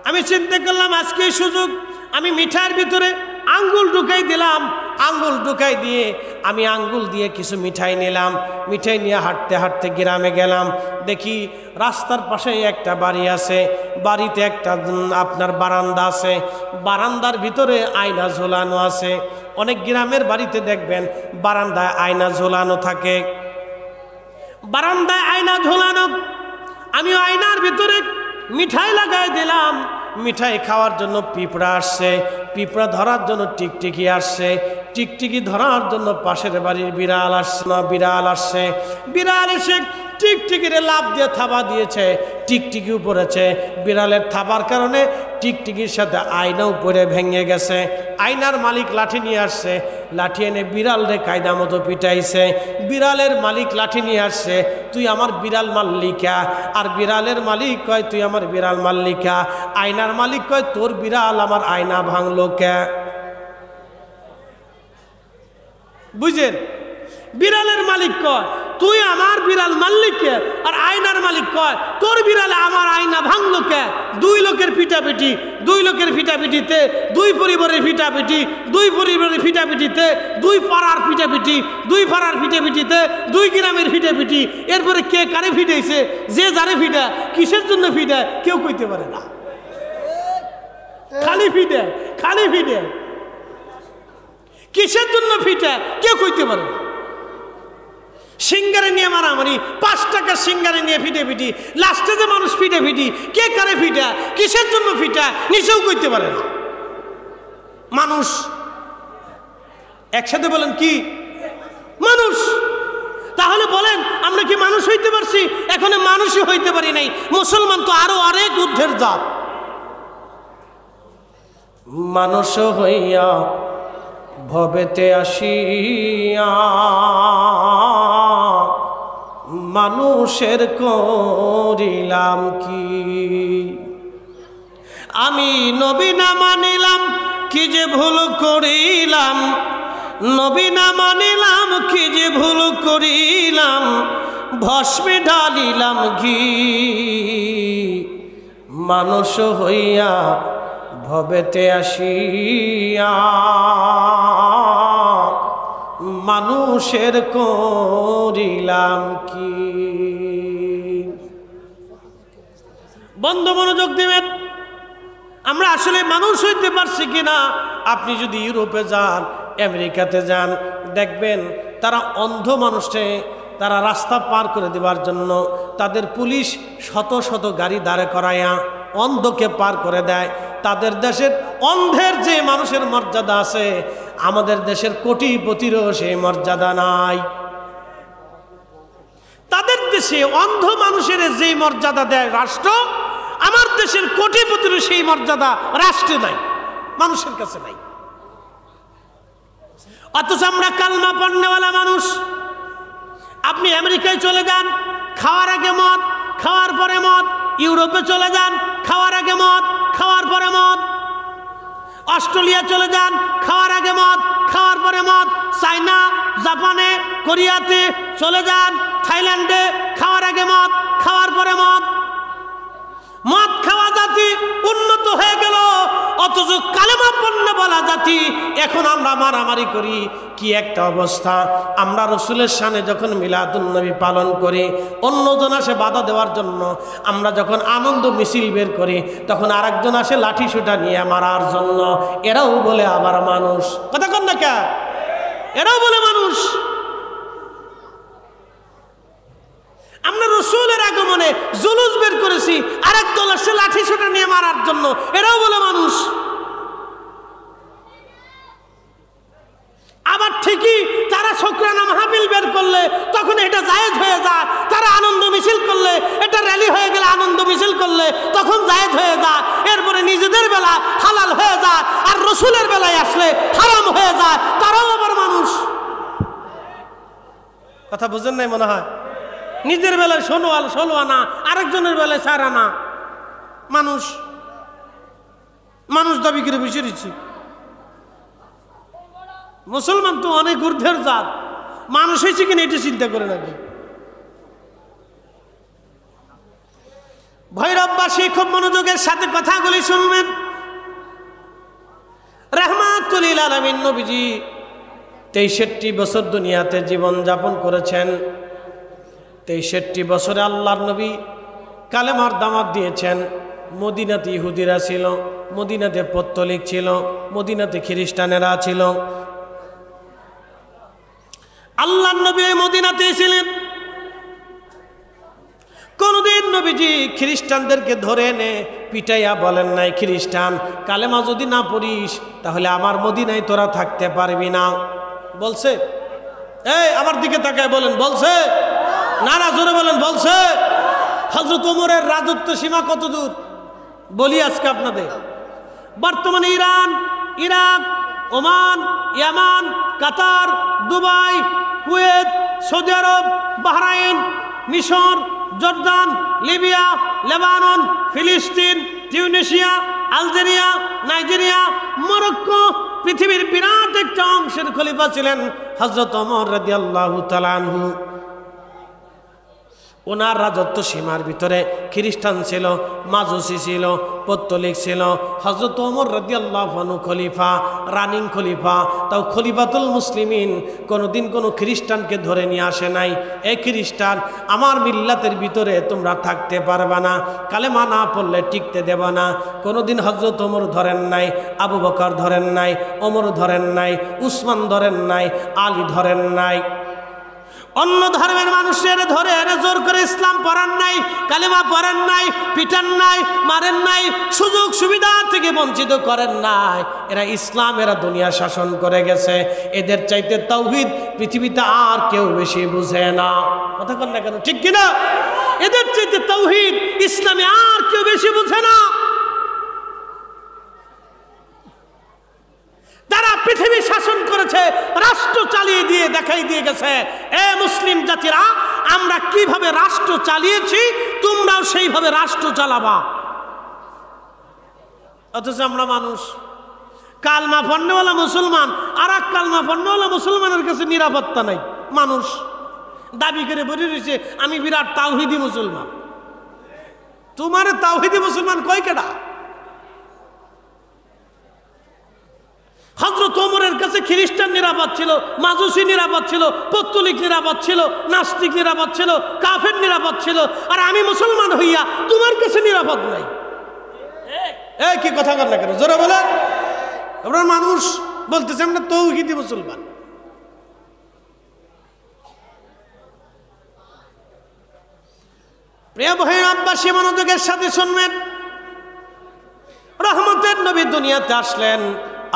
আমি চিন্তা করলাম আজকে সুযোগ, আমি মিঠাইয়ের ভিতরে আঙ্গুল ঢুকাই দিলাম। আঙ্গুল ঢুকাই দিয়ে আমি আঙ্গুল দিয়ে কিছু মিঠাই নিলাম। মিঠাই নিয়ে হাঁটতে হাঁটতে গ্রামে গেলাম। দেখি রাস্তার পাশে একটা বাড়ি আছে। বাড়িতে একটা আপনার বারান্দা আছে। বারান্দার ভিতরে আয়না ঝোলানো আছে। অনেক গ্রামের বাড়িতে দেখবেন বারান্দায় আয়না ঝোলানো থাকে। বারান্দায় আয়না ঝোলানো, আমি আয়নার ভিতরে মিঠাই লাগাই দিলাম। মিঠাই খাওয়ার জন্য পিঁপড়া আসছে, পিঁপড়া ধরার জন্য টিকটিকি আসছে, টিকটিকি ধরার জন্য পাশের বাড়ির বিড়াল আসছে। বিড়াল এসে টিকটিকিরে লাফ দিয়ে থাবা দিয়েছে, টিকটিকি উপরেছে। বিড়ালের থাবার কারণে টিকটিকির সাথে আয়নাও পড়ে ভেঙে গেছে। আয়নার মালিক লাঠি নিয়ে আসছে, লাঠি এনে বিড়াল রে কায়দা মতো পিটাইছে। বিড়ালের মালিক লাঠি নিয়ে আসছে, তুই আমার বিড়াল মাল্লিকা। আর বিড়ালের মালিক কয়, তুই আমার বিড়াল মাল্লিকা। আয়নার মালিক কয়, তোর বিড়াল আমার আয়না ভাঙলো কে? বুঝেন? বিড়ালের মালিক কয়, তুই আমার বিড়াল মাল্লিক কে? আর আয়নার মালিক কয়, তোর বিড়ালে আমার আয়না ভাঙলো কে? দুই লোকের পিটাপিটি, দুই লোকের পিটাপিটিতে, দুই পরিবারের পিটাপিটি, দুই পরিবারের পিটাপিটিতে, দুই পাড়ার পিটাপিটি, দুই পাড়ার পিটাপিটিতে, দুই গ্রামের পিটাপিটি। এরপরে কে কারে ফিটাইছে, যে যারে ফিটা, কিসের জন্য ফিটা, কেউ কইতে পারে না। খালি ফিটে, খালি ফিটে। কিসের জন্য ফিটে কেউ কইতে পারে না। সিঙ্গারে নিয়ে মারামারি, 5 টাকা সিঙ্গারে নিয়ে ফিটি। লাস্টে যে মানুষ ফিটি, কে কারে ফিটা, কিসের জন্য ফিটা, নিচেও কইতে পারে না মানুষ। একসাথে বলেন কি? মানুষ। তাহলে বলেন আমরা কি মানুষ হইতে পারছি? এখনো মানুষই হইতে পারি নাই। মুসলমান তো আরো অনেক ঊর্ধ্বের জাত। মানুষ হইয়া ভবেতে আসিয়া মানুষের করিলাম কি? আমি নবী না মানিলাম কি যে ভুল করিলাম, নবী না মানিলাম কি যে ভুল করিলাম, ভস্মে ঢালিলাম ঘি। মানুষ হইয়া ভবেতে আসিয়া মানুষের করিলাম কি? বন্ধু মনোযোগ দিবেন, আমরা আসলে মানুষ হইতে পারছি কিনা? আপনি যদি ইউরোপে যান, আমেরিকাতে যান, দেখবেন তারা অন্ধ মানুষে তারা রাস্তা পার করে দেওয়ার জন্য তাদের পুলিশ শত শত গাড়ি দাঁড়ে করাইয়া অন্ধকে পার করে দেয়। তাদের দেশের অন্ধের যে মানুষের মর্যাদা আছে, আমাদের দেশের কোটিপতিরও সেই মর্যাদা নাই। তাদের দেশে অন্ধ মানুষের যে মর্যাদা দেয় রাষ্ট্র, আমার দেশের কোটিপতির সেই মর্যাদা রাষ্ট্রে নাই, মানুষের কাছে নাই। অথচ আমরা কালমা পড়নেওয়ালা মানুষ। আপনি আমেরিকায় চলে যান, খাওয়ার আগে মদ, খাওয়ার পরে মদ। ইউরোপে চলে যান, খাওয়ার আগে মদ, খাওয়ার পরে মদ। অস্ট্রেলিয়া চলে যান, খাওয়ার আগে মদ, খাওয়ার পরে মদ। চায়না, জাপানে, কোরিয়াতে চলে যান, থাইল্যান্ডে খাওয়ার আগে মদ, খাওয়ার পরে মদ। মদ খাওয়া জাতি উন্নত হয়ে গেল, অথচ কালেমা পণ্য বলা জাতি এখন আমরা মারামারি করি। কি একটা অবস্থা! আমরা রসুলের শানে যখন মিলাদুন নবী পালন করি, অন্যজন আসে বাধা দেওয়ার জন্য, আমরা যখন আনন্দ মিছিল বের করি, তখন আরেকজন আসে লাঠি সুটা নিয়ে মারার জন্য। এরাও বলে আবার মানুষ। কথা কন না কে? এরাও বলে মানুষ। আমরা রসুলের আগমনে জুলুস বের করেছি, আরেক দল আসছে লাঠি সোটা নিয়ে মারার জন্য। এরাও বলে মানুষ। আবার ঠিকই তারা শুকরানা মাহফিল বের করলে তখন এটা জায়েজ হয়ে যায়। তারা আনন্দ মিছিল করলে, এটা র্যালি হয়ে গেলে আনন্দ মিছিল করলে তখন জায়েজ হয়ে যায়। এরপরে নিজেদের বেলা হালাল হয়ে যায়, আর রসুলের বেলায় আসলে হারাম হয়ে যায়। তারাও আবার মানুষ। কথা বুঝেন নাই মনে হয়? নিজের বেলায় 16 আনা, আরেকজনের বেলায় 4 আনা। মানুষ মানুষ দাবি করে বসে রয়েছি। মুসলমান তো অনেক ঊর্ধ্বের জাত, মানুষ হয়েছে কিনা এটা চিন্তা করে নাকি। ভৈরববাসী খুব মনোযোগের সাথে কথাগুলি শুনবেন। রাহমাতুল লিল আলামিন নবীজি 63 বছর দুনিয়াতে জীবন যাপন করেছেন। 63 বছরে আল্লাহর নবী কালেমার দাওয়াত দিয়েছেন। মদিনাতে ইহুদিরা ছিল, মদিনাতে পত্তলিক ছিল, মদিনাতে খ্রিস্টানেরা ছিল। আল্লাহর নবী মদিনাতে ছিলেন। কোনদিন নবীজি খ্রিস্টানদেরকে ধরে এনে পিটাইয়া বলেন নাই, খ্রিস্টান কালেমা যদি না পড়িস তাহলে আমার মদিনায় তোরা থাকতে পারবি না। বলছে? এই আমার দিকে তাকায় বলেন, বলছে? নারা জোরে বলেন, বলছে? হযরত ওমরের রাজত্ব সীমা কত দূর বলি আজকে আপনাদের। বর্তমানে ইরান, ইরাক, ওমান, ইয়ামান, কাতার, দুবাই, কুয়েত, সৌদি আরব, বাহরাইন, মিশর, জর্দান, লিবিয়া, লেবানন, ফিলিস্তিন, তিউনিসিয়া, আলজেরিয়া, নাইজেরিয়া, মরক্কো, পৃথিবীর বিরাট একটা অংশের খলিফা ছিলেন হযরত ওমর রাদিয়াল্লাহু তাআলা আনহু। ওনার রাজত্ব সীমার ভিতরে খ্রিস্টান ছিল, মাজুসি ছিল, পত্তলিক ছিল। হযরত ওমর রাদিয়াল্লাহু আনহু খলিফা, রানিং খলিফা, তাও খলিফাতুল মুসলিমিন। কোনোদিন কোনো খ্রিস্টানকে ধরে নিয়ে আসে নাই, এই খ্রিস্টান আমার মিল্লাতের ভিতরে তোমরা থাকতে পারবা না, কালেমা না পড়লে টিকতে দেব না। কোনোদিন হযরত ওমর ধরেন নাই, আবু বকর ধরেন নাই, ওমর ধরেন নাই, উসমান ধরেন নাই, আলী ধরেন নাই। অন্য ধর্মের মানুষের ধরে এনে জোর করে ইসলাম পড়ান নাই, কালেমা পড়ান নাই, পিটান নাই, মারেন নাই, সুযোগ সুবিধা থেকে বঞ্চিত করেন নাই। এরা ইসলাম, এরা দুনিয়া শাসন করে গেছে। এদের চাইতে তাওহীদ পৃথিবীতে আর কেউ বেশি বুঝে না। কথা বল না কেন? ঠিক কিনা? এদের চাইতে তাওহীদ ইসলামে আর কেউ বেশি বুঝে না। যারা পৃথিবী শাসন করেছে, রাষ্ট্র চালিয়ে দিয়ে দেখাই দিয়ে গেছে, এ মুসলিম জাতিরা আমরা কিভাবে রাষ্ট্র চালিয়েছি, তোমরাও সেইভাবে রাষ্ট্র চালাবা। অথচ আমরা মানুষ, কালমা পড়নেওয়ালা মুসলমান আর এক কালমা পড়নেওয়ালা মুসলমানের কাছে নিরাপত্তা নাই। মানুষ দাবি করে বলে রয়েছে আমি বিরাট তাওহীদি মুসলমান। তোমার তাওহীদি মুসলমান কয় কেডা? হযরত ওমরের কাছে খ্রিস্টান নিরাপদ ছিল, মাজুসি নিরাপদ ছিল, পত্তলিক নিরাপদ ছিল, নাস্তিক নিরাপদ ছিল, কাফের নিরাপদ ছিল, আর আমি মুসলমান হইয়া তোমার কাছে নিরাপদ নাই। কি কথা বল না কেন, জোরে বলে। আমরা মানুষ বলতেছে আমরা তাওহীদি মুসলমান। প্রিয় ভাই আব্বাসী, মনোযোগের সাথে শুনবেন। রহমতের নবী দুনিয়াতে আসলেন,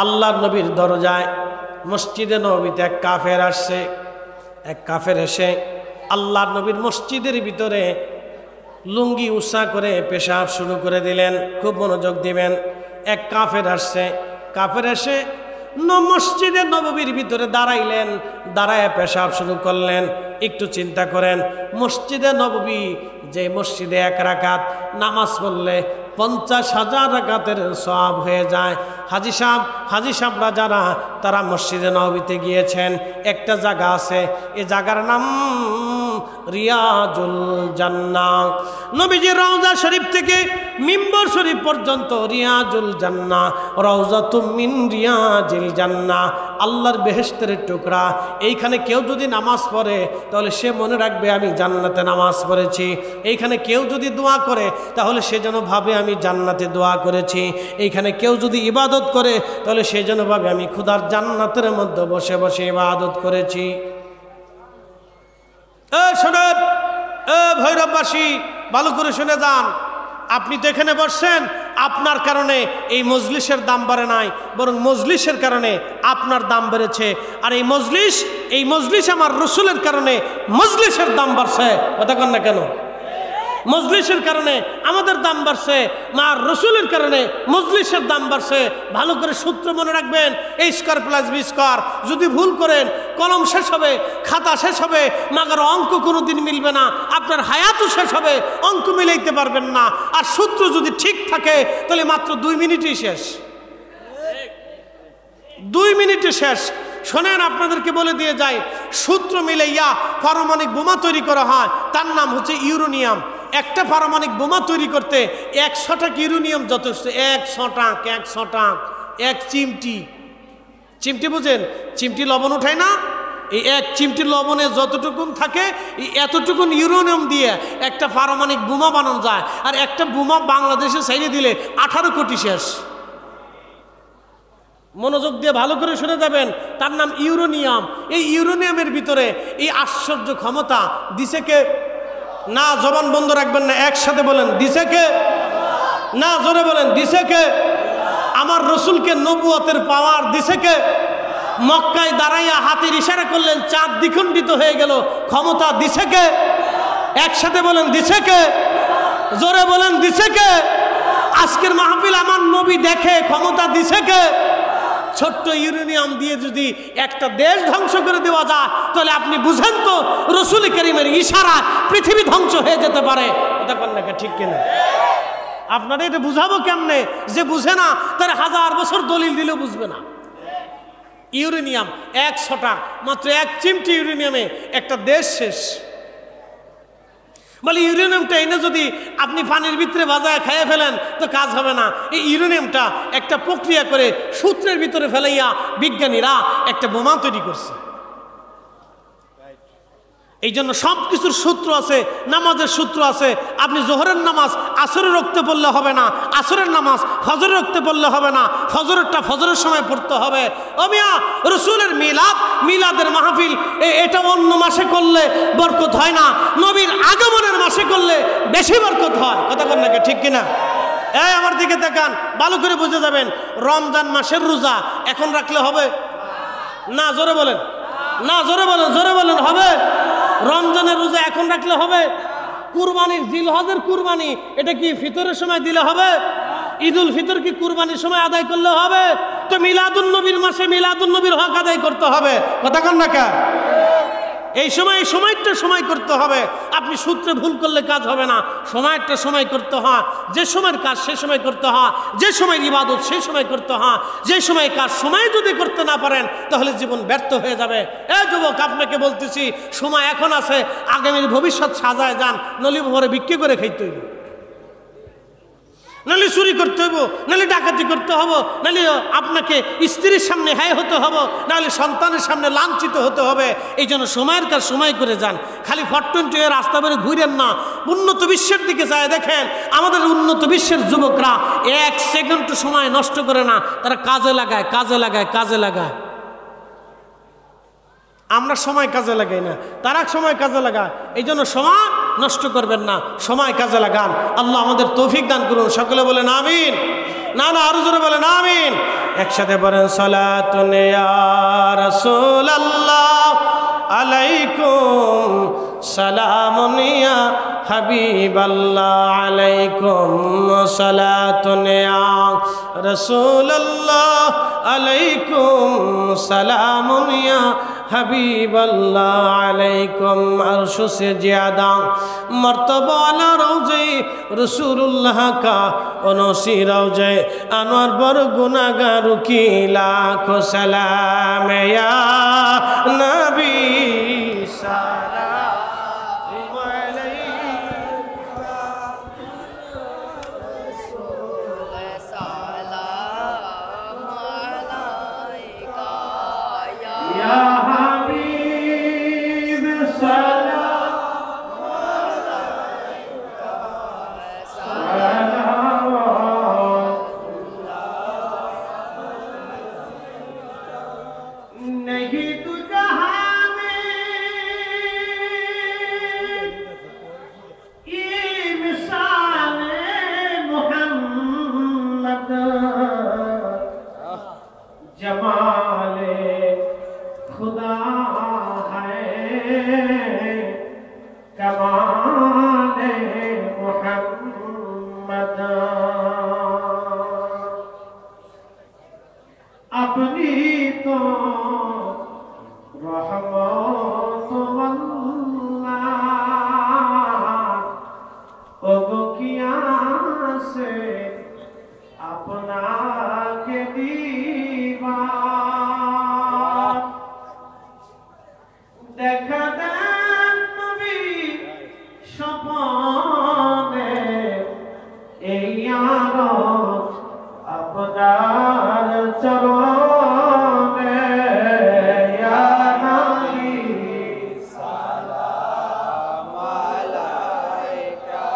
আল্লাহর নবীর দরজায় মসজিদে নববীতে এক কাফের আসছে। এক কাফের এসে আল্লাহর নবীর মসজিদের ভিতরে লুঙ্গি উঁচা করে পেশাব শুরু করে দিলেন। খুব মনোযোগ দিবেন। এক কাফের আসছে, কাফের এসে মসজিদে নববীর ভিতরে দাঁড়াইলেন, দাঁড়ায় পেশাব শুরু করলেন। একটু চিন্তা করেন, মসজিদে নববী, যে মসজিদে এক রাকাত নামাজ পড়লে 50,000 রাকাতের সওয়াব হয়ে যায়। হাজী সাহেবরা যারা তারা মসজিদে নববীতে গিয়েছেন, একটা জায়গা আছে, এই জায়গার নাম রিয়াজুল জান্নাহ। নবীজির রওজা শরীফ থেকে মিম্বর শরীফ পর্যন্ত রিয়াজুল জান্নাহ, রওজাতুম মিন রিয়াজিল জান্নাহ, আল্লাহর বেহেশতের টুকরা। এইখানে কেউ যদি নামাজ পড়ে তাহলে সে মনে রাখবে আমি জান্নাতে নামাজ পড়েছি। এইখানে কেউ যদি দোয়া করে তাহলে সে যেন ভাবে আমি জান্নাতে দোয়া করেছি। এইখানে কেউ যদি ইবাদত করে তাহলে সে যেন ভাবে আমি খোদার জান্নাতের মধ্যে বসে বসে ইবাদত করেছি। শোনেন ভৈরববাসী, ভালো করে শুনে যান। আপনি তো এখানে বসছেন, আপনার কারণে এই মজলিসের দাম বাড়ে নাই, বরং মজলিসের কারণে আপনার দাম বেড়েছে। আর এই মজলিস আমার রসুলের কারণে মজলিসের দাম বাড়ছে। কথা কন না কেন? মজলিসের কারণে আমাদের দাম বাড়ছে, মার রসুলের কারণে মজলিসের দাম বাড়ছে। ভালো করে সূত্র মনে রাখবেন, A² + B²। যদি ভুল করেন কলম শেষ হবে, খাতা শেষ হবে, মাগার অঙ্ক কোনোদিন মিলবে না, আপনার হায়াতও শেষ হবে, অঙ্ক মিলাইতে পারবেন না। আর সূত্র যদি ঠিক থাকে তাহলে মাত্র 2 মিনিটই শেষ, 2 মিনিটে শেষ। শোনেন, আপনাদেরকে বলে দিয়ে যায়, সূত্র মিলাইয়া পারমাণবিক বোমা তৈরি করা হয়, তার নাম হচ্ছে ইউরেনিয়াম। একটা পারমাণবিক বোমা তৈরি করতে 100 টাক ইউরেনিয়াম যথেষ্ট। 100 টাক, এক চিমটি বুঝেন? চিমটি লবণ উঠায় না, এই এক চিমটি লবণে যতটুকুন থাকে এতটুকুন ইউরেনিয়াম দিয়ে একটা পারমাণবিক বোমা বানানো যায়। আর একটা বোমা বাংলাদেশে ছাইড়ে দিলে 18 কোটি শেষ। মনোযোগ দিয়ে ভালো করে শুনে যাবেন, তার নাম ইউরেনিয়াম। এই ইউরেনিয়ামের ভিতরে এই আশ্চর্য ক্ষমতা দিছে কে? না, জবান বন্ধ রাখবেন না, একসাথে বলেন দিছে কে? না, জোরে বলেন দিছে কে? আমার রসুলকে নবুয়তের পাওয়ার দিছে কে? মক্কায় দাঁড়াইয়া হাতের ইশারা করলেন, চাঁদ দ্বিখণ্ডিত হয়ে গেল, ক্ষমতা দিছে কে? একসাথে বলেন দিছে কে? জোরে বলেন দিছে কে? আজকের মাহফিল আমার নবী দেখে, ক্ষমতা দিছে কে? ছোট্ট ইউরেনিয়াম দিয়ে যদি একটা দেশ ধ্বংস করে দেওয়া যায় তাহলে আপনি বুঝেন তো রসুল করিমের ইশারা পৃথিবী ধ্বংস হয়ে যেতে পারে। এটা কোন নাকি ঠিক কিনা? আপনারা এটা বুঝাবো কেমনে? যে বুঝে না তার 1000 বছর দলিল দিলেও বুঝবে না। ইউরেনিয়াম 100 টাকা, মাত্র 1 চিমটি ইউরেনিয়ামে একটা দেশ শেষ। বলে ইউরেনিয়ামটা এনে যদি আপনি পানির ভিতরে ভাজায় খাইয়ে ফেলেন তো কাজ হবে না। এই ইউরেনিয়ামটা একটা প্রক্রিয়া করে সূত্রের ভিতরে ফেলাইয়া বিজ্ঞানীরা একটা বোমা তৈরি করছে। এই জন্য সব কিছুর সূত্র আছে, নামাজের সূত্র আছে। আপনি জোহরের নামাজ আসরে রক্তে পড়লে হবে না, আসরের নামাজ ফজরে রক্তে পড়লে হবে না, ফজরেরটা ফজরের সময় পড়তে হবে। ও মিয়া, রসুলের মিলাদের মাহফিল এটা অন্য মাসে করলে বরকত হয় না, নবীর আগমনের মাসে করলে বেশি বরকত হয়। কথা বল নাকি ঠিক কিনা? এই আমার দিকে তাকান, ভালো করে বুঝে যাবেন। রমজান মাসের রোজা এখন রাখলে হবে না? জোরে বলেন না, জোরে বলেন, জোরে বলেন হবে? রমজানের রোজা এখন রাখলে হবে? কুরবানির জিলহজের কুরবানি এটা কি ফিতরের সময় দিলে হবে? ঈদুল ফিতর কি কুরবানির সময় আদায় করলে হবে? তো মিলাদুন নবীর মাসে মিলাদুন নবীর হক আদায় করতে হবে, কথা কন না কা? এই সময়টা সময় করতে হবে। আপনি সূত্রে ভুল করলে কাজ হবে না। সময়টা সময় করতে হয়, যে সময়ের কাজ সে সময় করতে হয়, যে সময় ইবাদত সেই সময় করতে হয়, যে সময় কাজ সময় যদি করতে না পারেন তাহলে জীবন ব্যর্থ হয়ে যাবে। এই যুবক, আপনাকে বলতেছি সময় এখন আছে, আগামীর ভবিষ্যৎ সাজায় যান, নলি ভরে বিক্রি করে খাইতে হইব, নাহলে চুরি করতে হইব, নাহলে ডাকাতি করতে হবো, নাহলে আপনাকে স্ত্রীর সামনে হাই হতে হবে, নাহলে সন্তানের সামনে লাঞ্ছিত হতে হবে। এই জন্য সময়ের কাজ সময় করে যান। খালি 420 রাস্তা বের ঘুরেন না। উন্নত বিশ্বের দিকে যায় দেখেন, আমাদের উন্নত বিশ্বের যুবকরা 1 সেকেন্ড সময় নষ্ট করে না, তারা কাজে লাগায় কাজে লাগায় কাজে লাগায়। আমরা সময় কাজে লাগাই না, তারা সময় কাজে লাগায়। এই জন্য সময় নষ্ট করবেন না, সময় কাজে লাগান। আল্লাহ আমাদের তৌফিক দান করুন। সকলে বলেন আমিন। না না, আরো জোরে বলেন আমিন। একসাথে বলেন সালাতুন ইয়া রাসূলুল্লাহ আলাইকুম সালামুন ইয়া হাবিবাল্লাহ আলাইকুম সালাতুন ইয়া রাসূলুল্লাহ আলাইকুম সালামুন ইয়া হাবিবাল্লাহ আলাইকুম আরশো সে জ্যাদা মর্তবা আলা রওজে রাসূলুল্লাহ কা অনসি রওজে আনোয়ার বর গুনাহগার কি লাখো সালাম ইয়া নবী সালাম আলাইকা রাসূল সালাম আলাইকা ইয়া হাবিব সালাম আলাইকা সালাম नहीं तू जहां में ये मिसाल मोहम्मद जमाले खुदा है कमाले मोहम्मद अपनी तो किया से अपना के दीवार देखा देन नबी सपने এই আরজ আপনার চরণে ইয়া নবী সালাম আলাইকা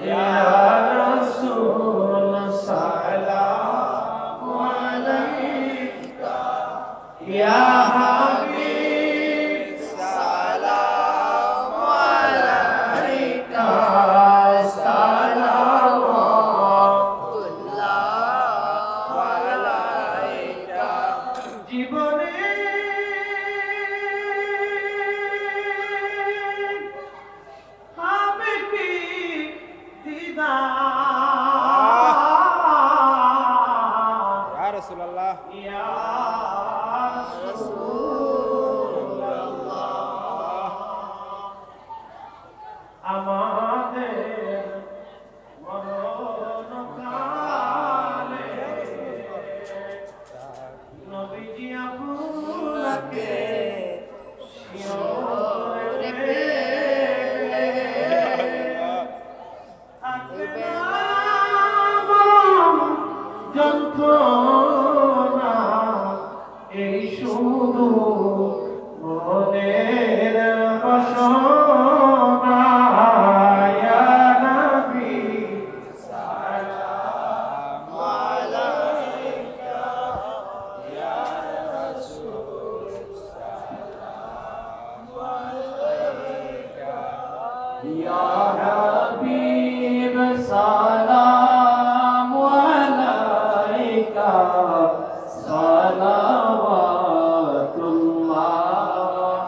ইয়া রাসূল সালাম আলাইকা ইয়া হাবিব সালাম আলাইকা জীবনে হবে কি দিদার